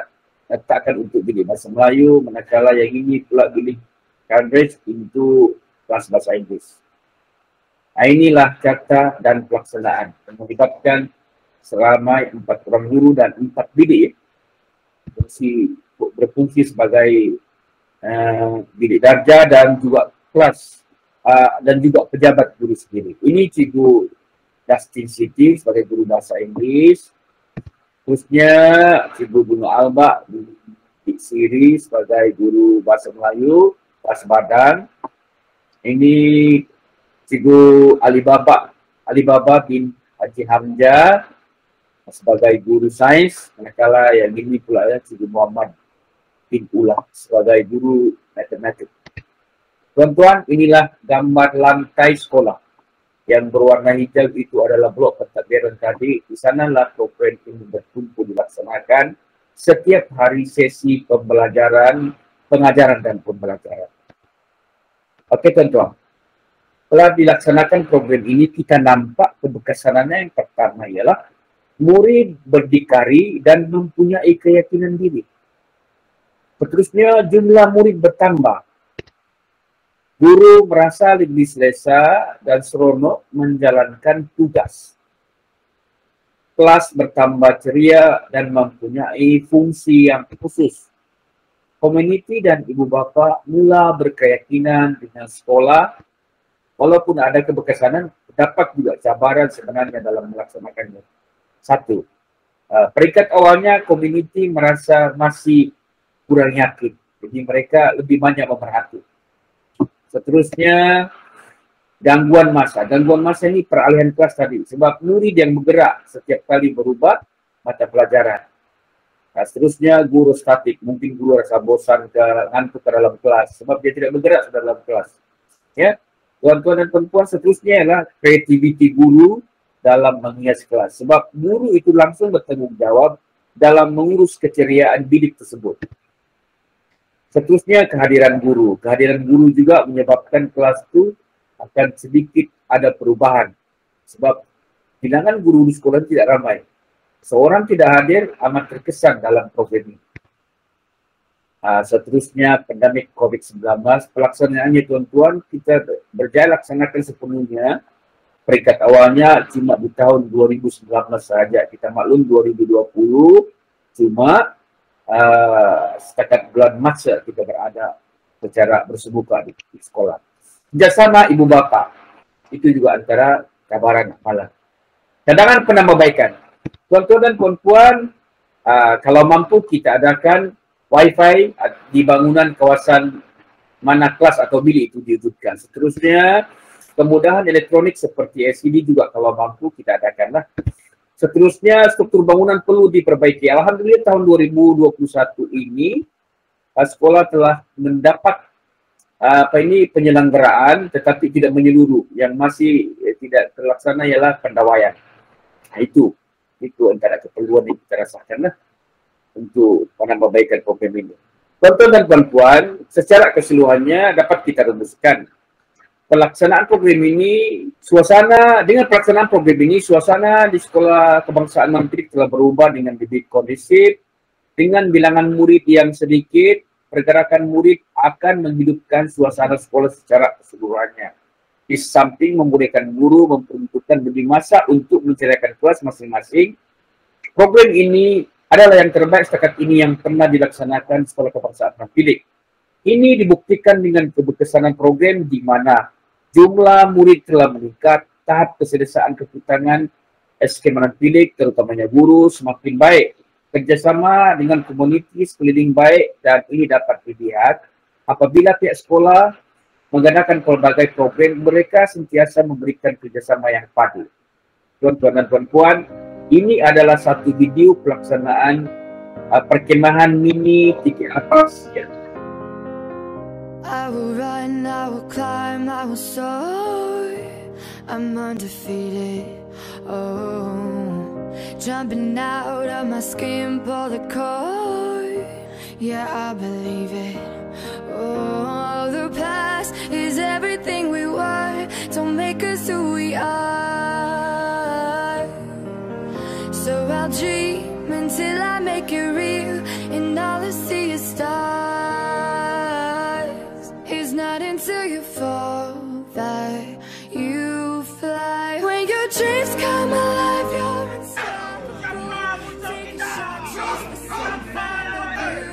letakkan untuk bilik bahasa Melayu, manakala yang ini pula bilik Cambridge itu kelas bahasa Inggris. Nah, inilah kata dan pelaksanaan yang melibatkan selama 4 orang guru dan 4 bilik berfungsi sebagai bilik darjah dan juga kelas dan juga pejabat guru sendiri. Ini Cikgu Dustin Siti sebagai guru bahasa Inggris. Terusnya Cikgu Bunga Alba di Siri sebagai guru bahasa Melayu, kelas badan. Ini Cikgu Alibaba bin Haji Hamzah sebagai guru sains, manakala yang ini pula ya Cikgu Muhammad bin Ulah sebagai guru matematik. Tuan-tuan, inilah gambar lantai sekolah. Yang berwarna hijau itu adalah blok pentadbiran tadi. Di sanalah program ini berkumpul dilaksanakan setiap hari sesi pembelajaran, pengajaran dan pembelajaran. Oke tuan-tuan, setelah dilaksanakan program ini kita nampak keberkesanannya. Yang pertama ialah murid berdikari dan mempunyai keyakinan diri. Seterusnya jumlah murid bertambah. Guru merasa lebih selesa dan seronok menjalankan tugas. Kelas bertambah ceria dan mempunyai fungsi yang khusus. Komuniti dan ibu bapa mula berkeyakinan dengan sekolah. Walaupun ada keberkesanan, dapat juga cabaran sebenarnya dalam melaksanakannya. Satu, peringkat awalnya komuniti merasa masih kurang yakin. Jadi mereka lebih banyak memerhati. Seterusnya, gangguan masa. Gangguan masa ini peralihan kelas tadi. Sebab murid yang bergerak setiap kali berubah mata pelajaran. Nah, seterusnya, guru statik. Mungkin guru rasa bosan ngantuk ke dalam kelas. Sebab dia tidak bergerak dalam kelas. Ya, tuan-tuan dan perempuan, seterusnya adalah kreativiti guru dalam menghias kelas. Sebab guru itu langsung bertanggung jawab dalam mengurus keceriaan bidik tersebut. Seterusnya kehadiran guru. Kehadiran guru juga menyebabkan kelas itu akan sedikit ada perubahan. Sebab bilangan guru di sekolah tidak ramai. Seorang tidak hadir amat terkesan dalam program ini. Seterusnya pandemik COVID-19. Pelaksanaannya tuan-tuan kita berjaya laksanakan sepenuhnya. Peringkat awalnya cuma di tahun 2019 saja. Kita maklum 2020 cuma setakat bulan Mac kita berada secara bersebuka di sekolah. Kerjasama ibu bapa itu juga antara cabaran malah. Cadangan penambahbaikan. Tuan-tuan dan puan-puan, kalau mampu kita adakan wifi di bangunan kawasan mana kelas atau bilik itu diwujudkan. Seterusnya kemudahan elektronik seperti LCD juga kalau mampu kita adakanlah. Seterusnya, struktur bangunan perlu diperbaiki. Alhamdulillah tahun 2021 ini, sekolah telah mendapat penyelenggaraan tetapi tidak menyeluruh. Yang masih tidak terlaksana ialah pendawaian. Nah, itu antara keperluan yang kita rasakan untuk menambahbaikan program ini. Tuan-tuan dan puan-puan, secara keseluruhannya dapat kita rumuskan. Pelaksanaan program ini, suasana di Sekolah Kebangsaan Mandiri telah berubah dengan lebih kondisif, dengan bilangan murid yang sedikit, pergerakan murid akan menghidupkan suasana sekolah secara keseluruhannya. Di samping membolehkan guru memperuntukkan lebih masa untuk menceriakan kelas masing-masing, program ini adalah yang terbaik setakat ini yang pernah dilaksanakan Sekolah Kebangsaan Mandiri. Ini dibuktikan dengan keberkesanan program di mana jumlah murid telah meningkat, tahap keselesaan kekutangan skema bilik, terutamanya guru, semakin baik. Kerjasama dengan komuniti sekeliling baik dan ini dapat dilihat apabila pihak sekolah menggunakan pelbagai program, mereka sentiasa memberikan kerjasama yang padu. Tuan-tuan dan puan-puan, ini adalah satu video pelaksanaan perkemahan mini tiket atas. Ya.
I will run, I will climb, I will soar. I'm undefeated. Oh, jumping out of my skin, pull the cord. Yeah, I believe it. Oh, the past is everything we were. Don't make us who we are. So I'll dream until I make it real, and all I see is stars. Not until you fall that you fly. When your dreams come alive, you're unstoppable. Take a shot, chase the sun, follow you.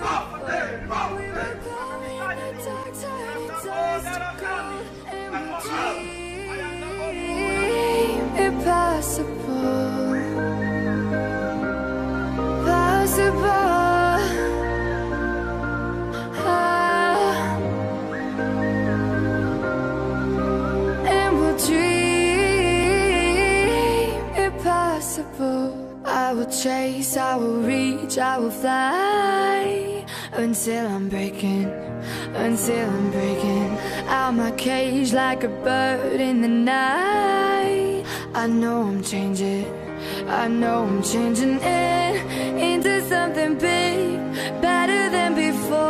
We were glowing in the dark, turning dust to gold, and we dream impossible, possible. I will fly until I'm breaking out my cage like a bird in the night. I know I'm changing it into something big, better than before.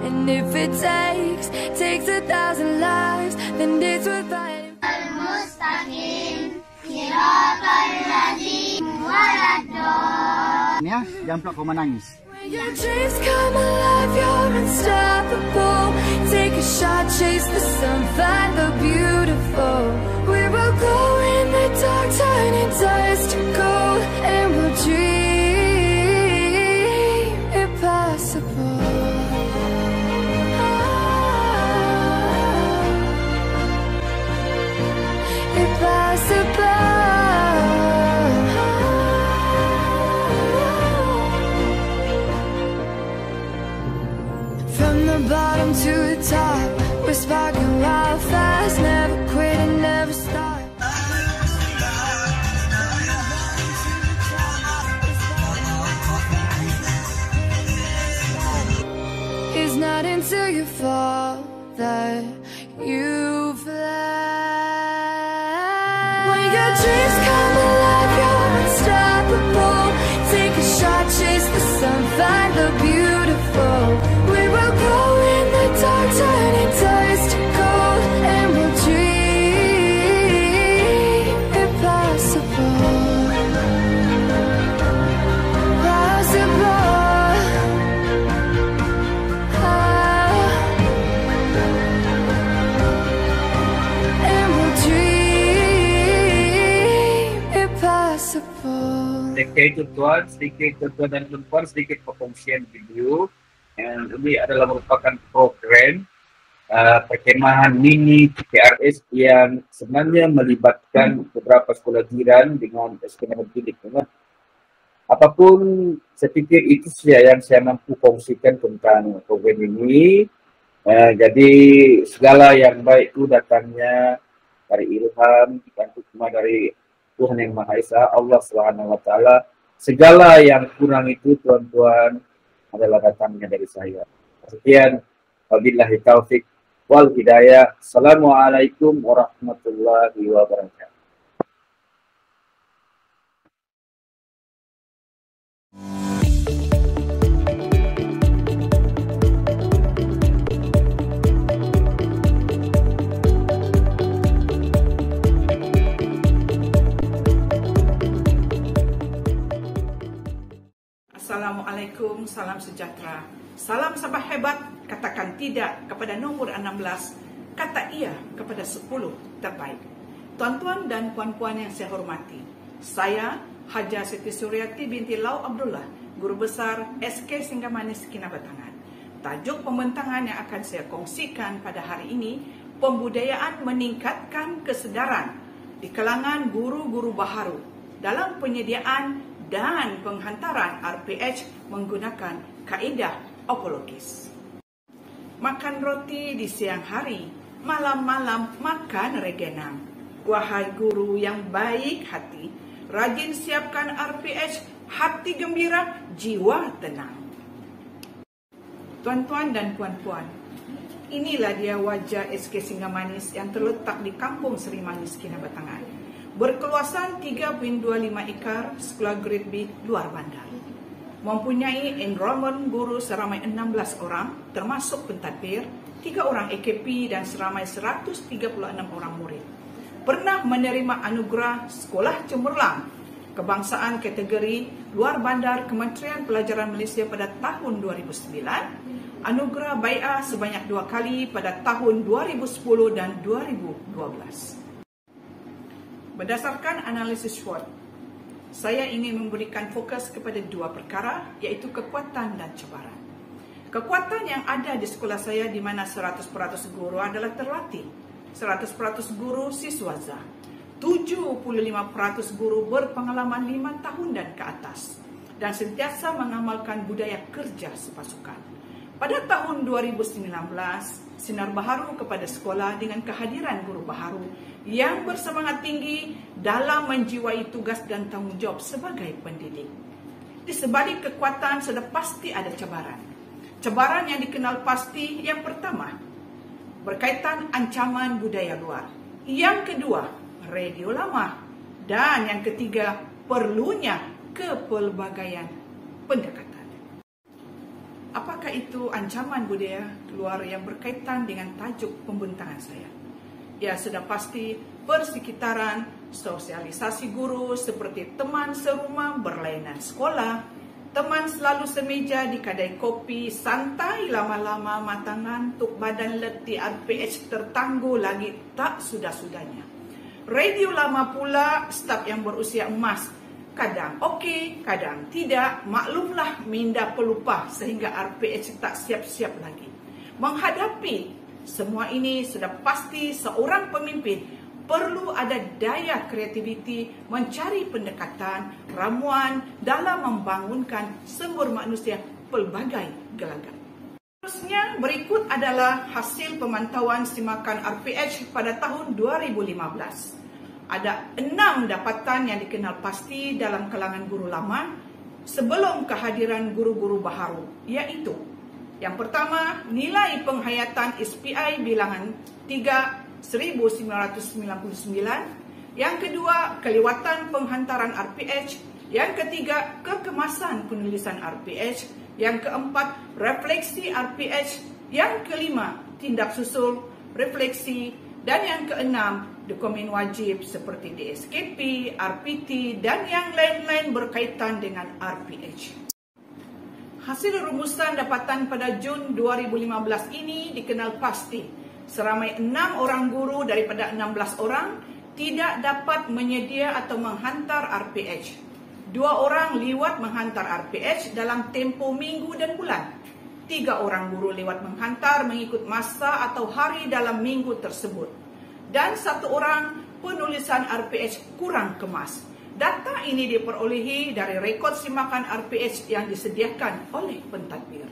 And if it takes 1,000 lives, then it's worth fighting.
Ya, jangan pelak kau menangis.
When your dreams come alive, you're unstoppable. Take a shot, chase the sun, find the beautiful. We will go in the dark, turning dust to gold, and we'll dream impossible. From the bottom to the top, we're sparking wild fast, never quit and never stop. It's not until you fall that you fly. When your dreams come alive, you're unstoppable. Take a shot, chase the sun, find the beautiful. We will go in the dark, turning dust to gold, and we'll dream impossible. Possible. And we'll dream impossible.
Sedikit tuan dan perempuan, sedikit perkongsian video. And ini adalah merupakan program perkemahan mini PRS yang sebenarnya melibatkan beberapa sekolah jiran dengan skema pendidik. Apapun, saya fikir itu saja yang saya mampu kongsikan tentang program ini. Jadi segala yang baik itu datangnya dari ilham dan hikmah dari Tuhan Yang Maha Esa, Allah SWT. Segala yang kurang itu tuan-tuan adalah datangnya dari saya. Sekian, wabillahi taufik wal hidayah. Assalamualaikum warahmatullahi wabarakatuh.
Assalamualaikum, salam sejahtera. Salam Sabah hebat, katakan tidak kepada nombor 16, kata iya kepada 10 terbaik. Tuan-tuan dan puan-puan yang saya hormati, saya Hajah Siti Suryati binti Lau Abdullah, Guru Besar SK Singgamanis Kinabatangan. Tajuk pembentangan yang akan saya kongsikan pada hari ini, pembudayaan meningkatkan kesedaran di kalangan guru-guru baharu dalam penyediaan dan penghantaran RPH menggunakan kaedah ekologis. Makan roti di siang hari, malam-malam makan regenang. Wahai guru yang baik hati, rajin siapkan RPH, hati gembira, jiwa tenang. Tuan-tuan dan puan-puan, inilah dia wajah SK Singgamanis yang terletak di Kampung Seri Manis, Kinabatangan. Berkeluasan 3.25 ekar, sekolah grade B luar bandar. Mempunyai enrollment guru seramai 16 orang, termasuk pentadbir, 3 orang AKP dan seramai 136 orang murid. Pernah menerima anugerah Sekolah Cemerlang Kebangsaan kategori luar bandar Kementerian Pelajaran Malaysia pada tahun 2009, anugerah Bai'ah sebanyak 2 kali pada tahun 2010 dan 2012. Berdasarkan analisis SWOT, saya ingin memberikan fokus kepada 2 perkara, iaitu kekuatan dan cabaran. Kekuatan yang ada di sekolah saya di mana 100% guru adalah terlatih, 100% guru siswaza, 75% guru berpengalaman 5 tahun dan ke atas, dan sentiasa mengamalkan budaya kerja sepasukan. Pada tahun 2019, sinar baharu kepada sekolah dengan kehadiran guru baharu yang bersemangat tinggi dalam menjiwai tugas dan tanggungjawab sebagai pendidik. Di sebalik kekuatan sudah pasti ada cabaran. Cabaran yang dikenal pasti yang pertama, berkaitan ancaman budaya luar. Yang kedua, radio lama. Dan yang ketiga, perlunya kepelbagaian pendekatan. Apakah itu ancaman budaya luar yang berkaitan dengan tajuk pembentangan saya? Ya, sudah pasti persekitaran, sosialisasi guru seperti teman serumah berlainan sekolah, teman selalu semeja di kedai kopi, santai lama-lama mata ngantuk, badan letih, RPH tertangguh lagi tak sudah-sudahnya. Radio lama pula, staf yang berusia emas, kadang okey, kadang tidak, maklumlah minda pelupa sehingga RPH tak siap-siap lagi. Menghadapi semua ini sudah pasti seorang pemimpin perlu ada daya kreativiti mencari pendekatan, ramuan dalam membangunkan sumber manusia pelbagai gelagat. Seterusnya berikut adalah hasil pemantauan simakan RPH pada tahun 2015. Ada 6 dapatan yang dikenal pasti dalam kalangan guru lama sebelum kehadiran guru-guru baharu, yaitu yang pertama, nilai penghayatan SPI bilangan 3 1999, yang kedua, kelewatan penghantaran RPH, yang ketiga, kekemasan penulisan RPH, yang keempat, refleksi RPH, yang kelima, tindak susul refleksi, dan yang keenam, dokumen wajib seperti DSKP, RPT, dan yang lain-lain berkaitan dengan RPH. Hasil rumusan dapatan pada Jun 2015 ini dikenal pasti. Seramai 6 orang guru daripada 16 orang tidak dapat menyedia atau menghantar RPH. 2 orang liwat menghantar RPH dalam tempoh minggu dan bulan. 3 orang guru liwat menghantar mengikut masa atau hari dalam minggu tersebut. Dan 1 orang penulisan RPH kurang kemas. Data ini diperolehi dari rekod simakan RPH yang disediakan oleh pentadbir.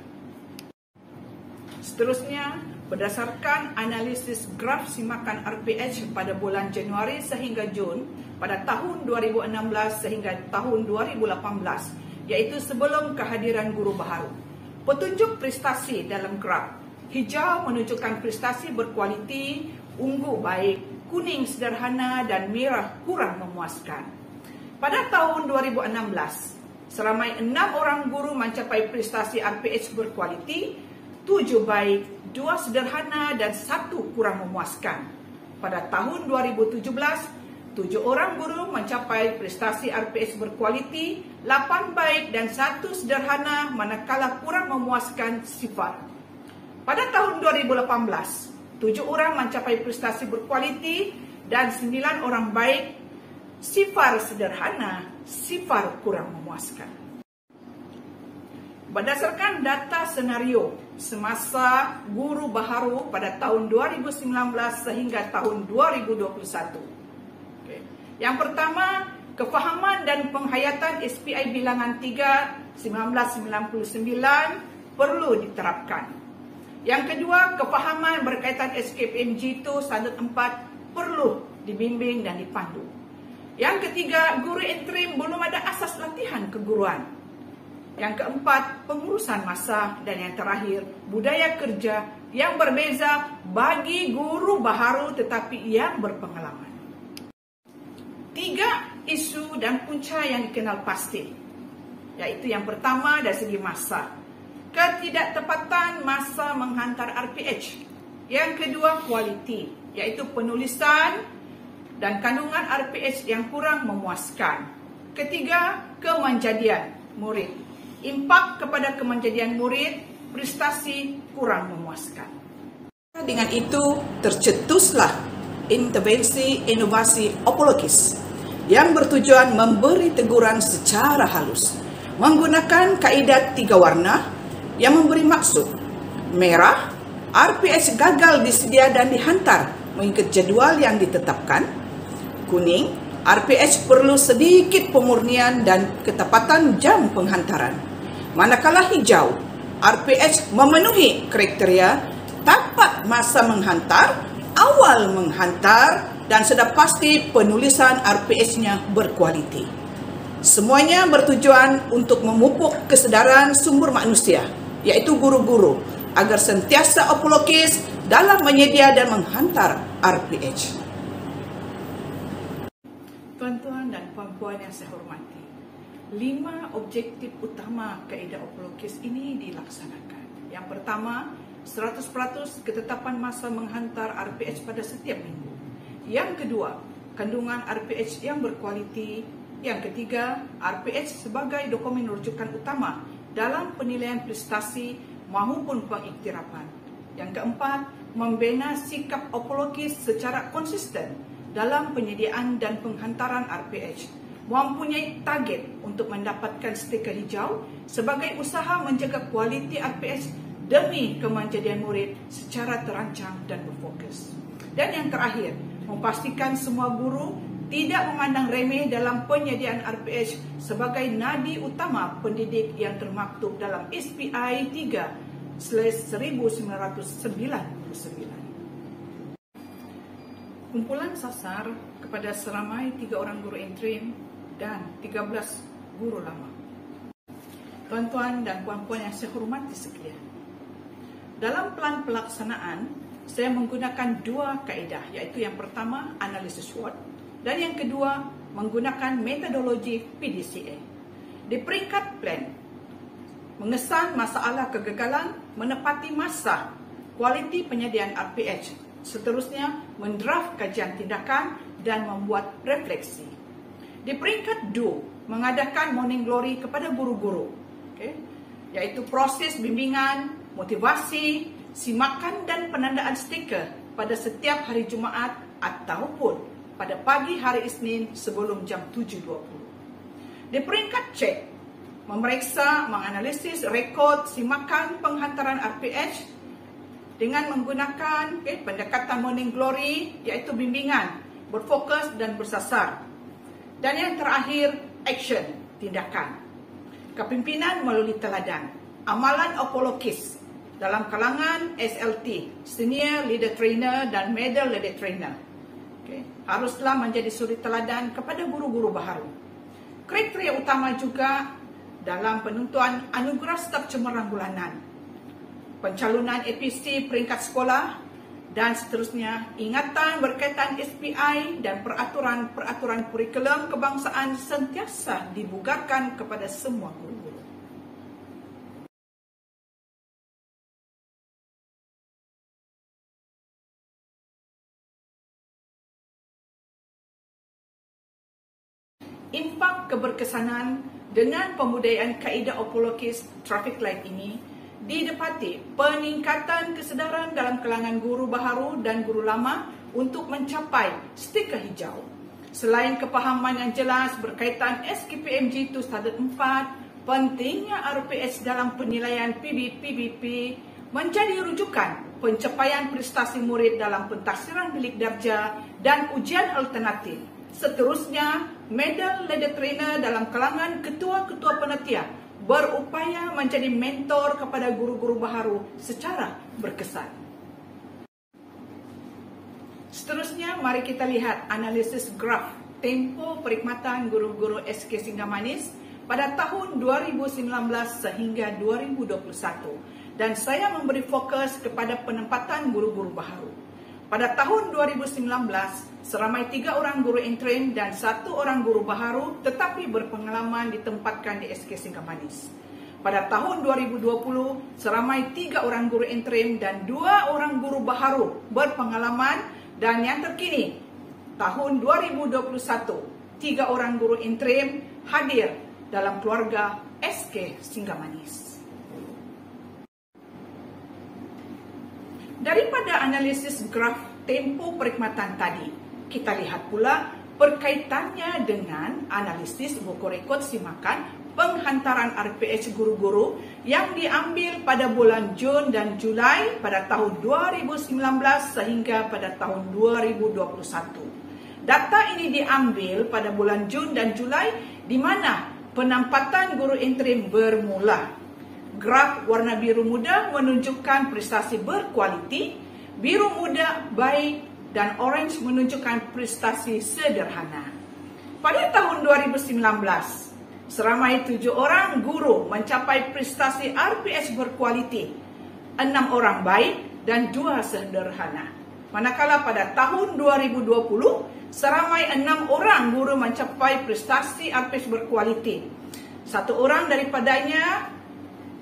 Seterusnya, berdasarkan analisis graf simakan RPH pada bulan Januari sehingga Jun pada tahun 2016 sehingga tahun 2018, yaitu sebelum kehadiran guru baharu. Petunjuk prestasi dalam graf, hijau menunjukkan prestasi berkualiti, ungu baik, kuning sederhana, dan merah kurang memuaskan. Pada tahun 2016, seramai 6 orang guru mencapai prestasi RPH berkualiti, 7 baik, 2 sederhana, dan 1 kurang memuaskan. Pada tahun 2017, 7 orang guru mencapai prestasi RPH berkualiti, 8 baik dan 1 sederhana, manakala kurang memuaskan 0. Pada tahun 2018, 7 orang mencapai prestasi berkualiti dan 9 orang baik, 0 sederhana, 0 kurang memuaskan. Berdasarkan data senario semasa guru baharu pada tahun 2019 sehingga tahun 2021. Yang pertama, kefahaman dan penghayatan SPI bilangan 3 1999 perlu diterapkan. Yang kedua, kefahaman berkaitan SKPMG itu standard 4 perlu dibimbing dan dipandu. Yang ketiga, guru interim belum ada asas latihan keguruan. Yang keempat, pengurusan masa. Dan yang terakhir, budaya kerja yang berbeza bagi guru baharu tetapi yang berpengalaman. 3 isu dan punca yang dikenal pasti, yaitu yang pertama dari segi masa, ketidaktepatan masa menghantar RPH. Yang kedua, kualiti, yaitu penulisan dan kandungan RPH yang kurang memuaskan. Ketiga, kemanjadian murid, impak kepada kemanjadian murid, prestasi kurang memuaskan. Dengan itu, tercetuslah intervensi inovasi opologis yang bertujuan memberi teguran secara halus, menggunakan kaedah 3 warna yang memberi maksud. Merah, RPH gagal disedia dan dihantar mengikut jadwal yang ditetapkan. Kuning, RPH perlu sedikit pemurnian dan ketepatan jam penghantaran. Manakala hijau, RPH memenuhi kriteria tapat masa menghantar, awal menghantar dan sudah pasti penulisan RPH-nya berkualiti. Semuanya bertujuan untuk memupuk kesedaran sumber manusia, iaitu guru-guru, agar sentiasa apologis dalam menyedia dan menghantar RPH. Tuan-tuan dan puan-puan yang saya hormati, 5 objektif utama kaedah apologis ini dilaksanakan. Yang pertama, 100% ketetapan masa menghantar RPH pada setiap minggu. Yang kedua, kandungan RPH yang berkualiti. Yang ketiga, RPH sebagai dokumen rujukan utama dalam penilaian prestasi maupun pengiktirafan. Yang keempat, membina sikap apologis secara konsisten dalam penyediaan dan penghantaran RPH, mempunyai target untuk mendapatkan stiker hijau sebagai usaha menjaga kualiti RPH demi kemanjadian murid secara terancang dan berfokus. Dan yang terakhir, memastikan semua guru tidak memandang remeh dalam penyediaan RPH sebagai nadi utama pendidik yang termaktub dalam SPI 3/1999. Kumpulan sasar kepada seramai 3 orang guru interim dan 13 guru lama. Tuan-tuan dan puan-puan yang saya hormati sekalian, dalam plan pelaksanaan saya menggunakan 2 kaedah, iaitu yang pertama analisis SWOT dan yang kedua menggunakan metodologi PDCA. Di peringkat plan, mengesan masalah kegagalan, menepati masa, kualiti penyediaan RPH, seterusnya mendraft kajian tindakan dan membuat refleksi. Di peringkat 2, mengadakan morning glory kepada guru-guru, iaitu proses bimbingan, motivasi, simakan dan penandaan stiker pada setiap hari Jumaat ataupun pada pagi hari Isnin sebelum jam 7.20. Di peringkat cek, memeriksa, menganalisis rekod simakan penghantaran RPH dengan menggunakan pendekatan morning glory, iaitu bimbingan, berfokus dan bersasar. Dan yang terakhir, action, tindakan. Kepimpinan melalui teladan, amalan apologis dalam kalangan SLT, Senior Leader Trainer dan Middle Leader Trainer. Haruslah menjadi suri teladan kepada guru-guru baharu. Kriteria utama juga dalam penentuan anugerah staf cemerlang bulanan, pencalonan APC peringkat sekolah dan seterusnya, ingatan berkaitan SPI dan peraturan-peraturan kurikulum kebangsaan sentiasa dibugarkan kepada semua guru-guru. Impak keberkesanan dengan pembudayaan kaedah apologis traffic light ini didapati peningkatan kesedaran dalam kalangan guru baharu dan guru lama untuk mencapai stiker hijau. Selain kepahaman yang jelas berkaitan SKPMG itu standard 4, pentingnya RPH dalam penilaian PBP menjadi rujukan pencapaian prestasi murid dalam pentafsiran bilik darjah dan ujian alternatif. Seterusnya, Middle Leader Trainer dalam kalangan ketua-ketua panitia berupaya menjadi mentor kepada guru-guru baharu secara berkesan. Seterusnya, mari kita lihat analisis graf tempo perkhidmatan guru-guru SK Singgamanis pada tahun 2019 sehingga 2021 dan saya memberi fokus kepada penempatan guru-guru baharu. Pada tahun 2019, seramai 3 orang guru interim dan 1 orang guru baharu tetapi berpengalaman ditempatkan di SK Singgamanis. Pada tahun 2020, seramai 3 orang guru interim dan 2 orang guru baharu berpengalaman, dan yang terkini, tahun 2021, 3 orang guru interim hadir dalam keluarga SK Singgamanis. Daripada analisis graf tempo perkhidmatan tadi, kita lihat pula perkaitannya dengan analisis buku rekod simakan penghantaran RPH guru-guru yang diambil pada bulan Jun dan Julai pada tahun 2019 sehingga pada tahun 2021. Data ini diambil pada bulan Jun dan Julai di mana penempatan guru interim bermula. graf warna biru muda menunjukkan prestasi berkualiti, biru muda baik, dan orange menunjukkan prestasi sederhana. Pada tahun 2019, seramai 7 orang guru mencapai prestasi RPH berkualiti, 6 orang baik dan 2 sederhana. Manakala pada tahun 2020, seramai 6 orang guru mencapai prestasi RPH berkualiti. 1 orang daripadanya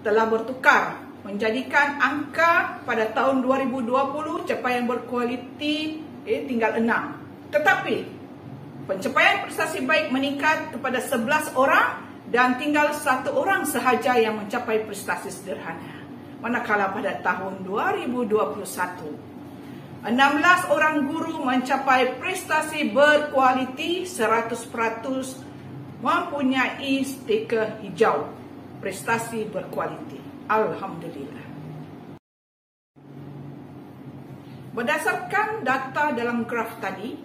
telah bertukar menjadikan angka pada tahun 2020 capaian berkualiti tinggal 6. Tetapi pencapaian prestasi baik meningkat kepada 11 orang dan tinggal 1 orang sahaja yang mencapai prestasi sederhana. Manakala pada tahun 2021, 16 orang guru mencapai prestasi berkualiti 100% mempunyai stiker hijau prestasi berkualiti. Alhamdulillah. Berdasarkan data dalam graf tadi,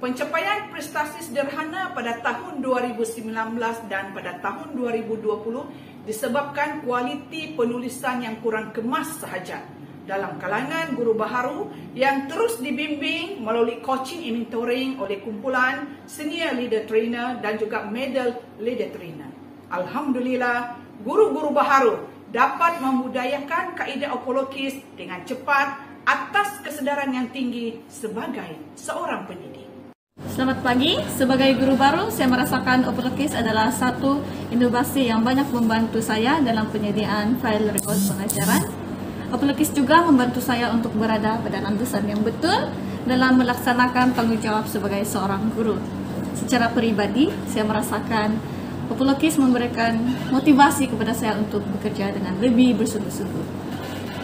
pencapaian prestasi sederhana pada tahun 2019 dan pada tahun 2020 disebabkan kualiti penulisan yang kurang kemas sahaja dalam kalangan guru baharu yang terus dibimbing melalui coaching and mentoring oleh kumpulan senior leader trainer dan juga middle leader trainer. Alhamdulillah, guru-guru baharu dapat membudayakan kaedah apologis dengan cepat atas kesedaran yang tinggi sebagai seorang pendidik.
Selamat pagi, sebagai guru baru saya merasakan apologis adalah satu inovasi yang banyak membantu saya dalam penyediaan fail rekod pengajaran. Apologis juga membantu saya untuk berada pada landasan yang betul dalam melaksanakan tanggungjawab sebagai seorang guru. Secara peribadi, saya merasakan apologis memberikan motivasi kepada saya untuk bekerja dengan lebih bersungguh-sungguh.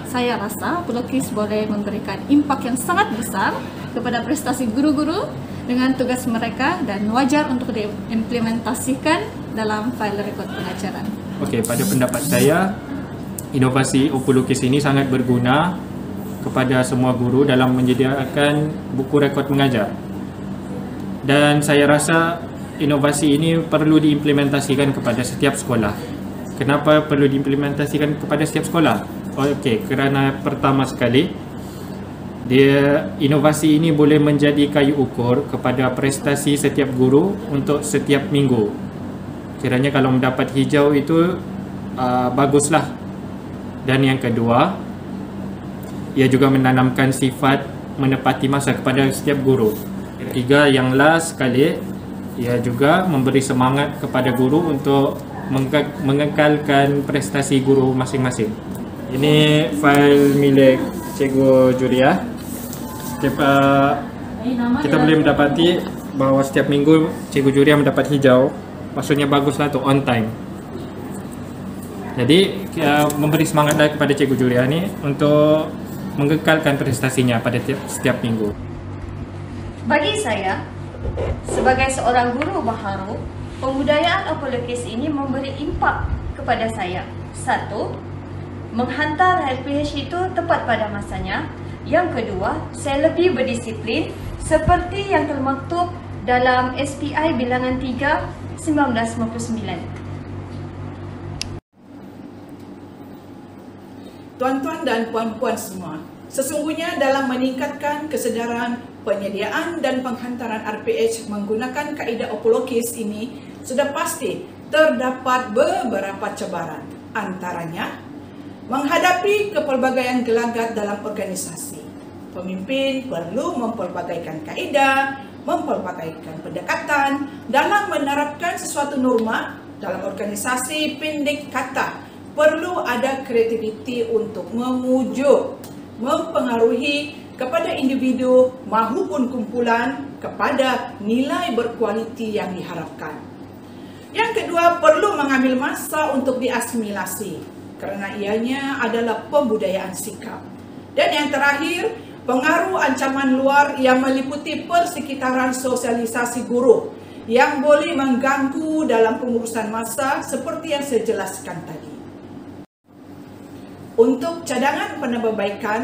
Saya rasa apologis boleh memberikan impak yang sangat besar kepada prestasi guru-guru dengan tugas mereka dan wajar untuk diimplementasikan dalam file rekod pengajaran.
Okey, pada pendapat saya, inovasi Opolukis ini sangat berguna kepada semua guru dalam menyediakan buku rekod mengajar. Dan saya rasa inovasi ini perlu diimplementasikan kepada setiap sekolah. Kenapa perlu diimplementasikan kepada setiap sekolah? Okey, kerana pertama sekali, inovasi ini boleh menjadi kayu ukur kepada prestasi setiap guru untuk setiap minggu. Kiranya kalau mendapat hijau itu baguslah. Dan yang kedua, ia juga menanamkan sifat menepati masa kepada setiap guru. Ketiga, yang last sekali, ia juga memberi semangat kepada guru untuk mengekalkan prestasi guru masing-masing. Ini fail milik Cikgu Juria. Kita boleh mendapati bahawa setiap minggu Cikgu Juria mendapat hijau. Maksudnya baguslah tu, on time. Jadi memberi semangatlah kepada Cikgu Juria ni untuk mengekalkan prestasinya pada setiap minggu.
Bagi saya, sebagai seorang guru baharu, pembudayaan apologis ini memberi impak kepada saya. 1. Menghantar LPH itu tepat pada masanya. Yang kedua, saya lebih berdisiplin seperti yang termaktub dalam SPI bilangan 3 1999.
Tuan-tuan dan puan-puan semua, sesungguhnya dalam meningkatkan kesedaran penyediaan dan penghantaran RPH menggunakan kaedah apologis ini sudah pasti terdapat beberapa cabaran. Antaranya, menghadapi kepelbagaian gelagat dalam organisasi. Pemimpin perlu mempelbagaikan kaedah, mempelbagaikan pendekatan dalam menerapkan sesuatu norma dalam organisasi. Pendek kata, perlu ada kreativiti untuk memujuk, mempengaruhi kepada individu maupun kumpulan kepada nilai berkualiti yang diharapkan. Yang kedua, perlu mengambil masa untuk diasimilasi kerana ianya adalah pembudayaan sikap. Dan yang terakhir, pengaruh ancaman luar yang meliputi persekitaran sosialisasi guru yang boleh mengganggu dalam pengurusan masa seperti yang saya jelaskan tadi. Untuk cadangan penambahbaikan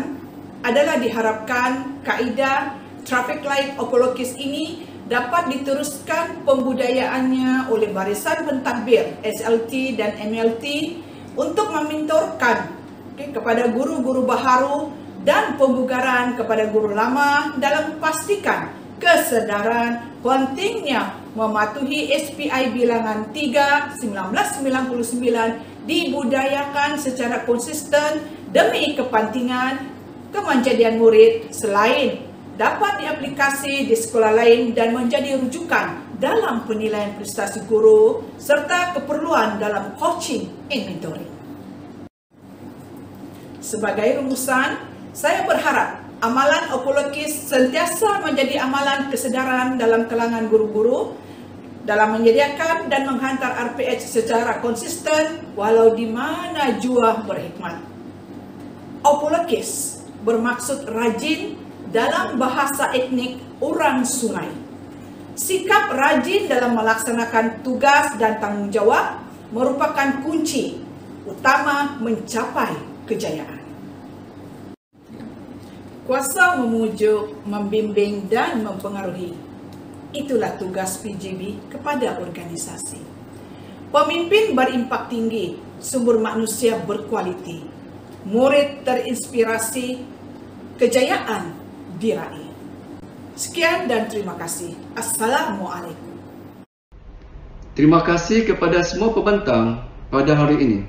adalah diharapkan kaedah traffic light apologis ini dapat diteruskan pembudayaannya oleh barisan pentadbir SLT dan MLT untuk mementorkan kepada guru-guru baharu dan pembugaran kepada guru lama dalam pastikan kesedaran pentingnya mematuhi SPI bilangan 3 1999 dibudayakan secara konsisten demi kepentingan kemanjadian murid selain dapat diaplikasi di sekolah lain dan menjadi rujukan dalam penilaian prestasi guru serta keperluan dalam coaching and mentoring. Sebagai rumusan, saya berharap amalan Opolokis sentiasa menjadi amalan kesedaran dalam kalangan guru-guru dalam menyediakan dan menghantar RPH secara konsisten walau di mana jua berhikmat. Opolokis bermaksud rajin dalam bahasa etnik orang sungai. Sikap rajin dalam melaksanakan tugas dan tanggung jawab merupakan kunci utama mencapai kejayaan. Kuasa memujuk, membimbing dan mempengaruhi. Itulah tugas PJB kepada organisasi. Pemimpin berimpak tinggi, sumber manusia berkualiti, murid terinspirasi, kejayaan diraih. Sekian dan terima kasih. Assalamualaikum.
Terima kasih kepada semua pembentang pada hari ini.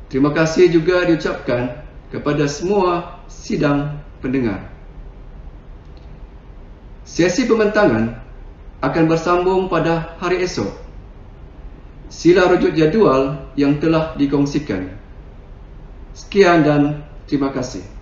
Terima kasih juga diucapkan kepada semua sidang pendengar. Sesi pembentangan akan bersambung pada hari esok. Sila rujuk jadual yang telah dikongsikan. Sekian dan terima kasih.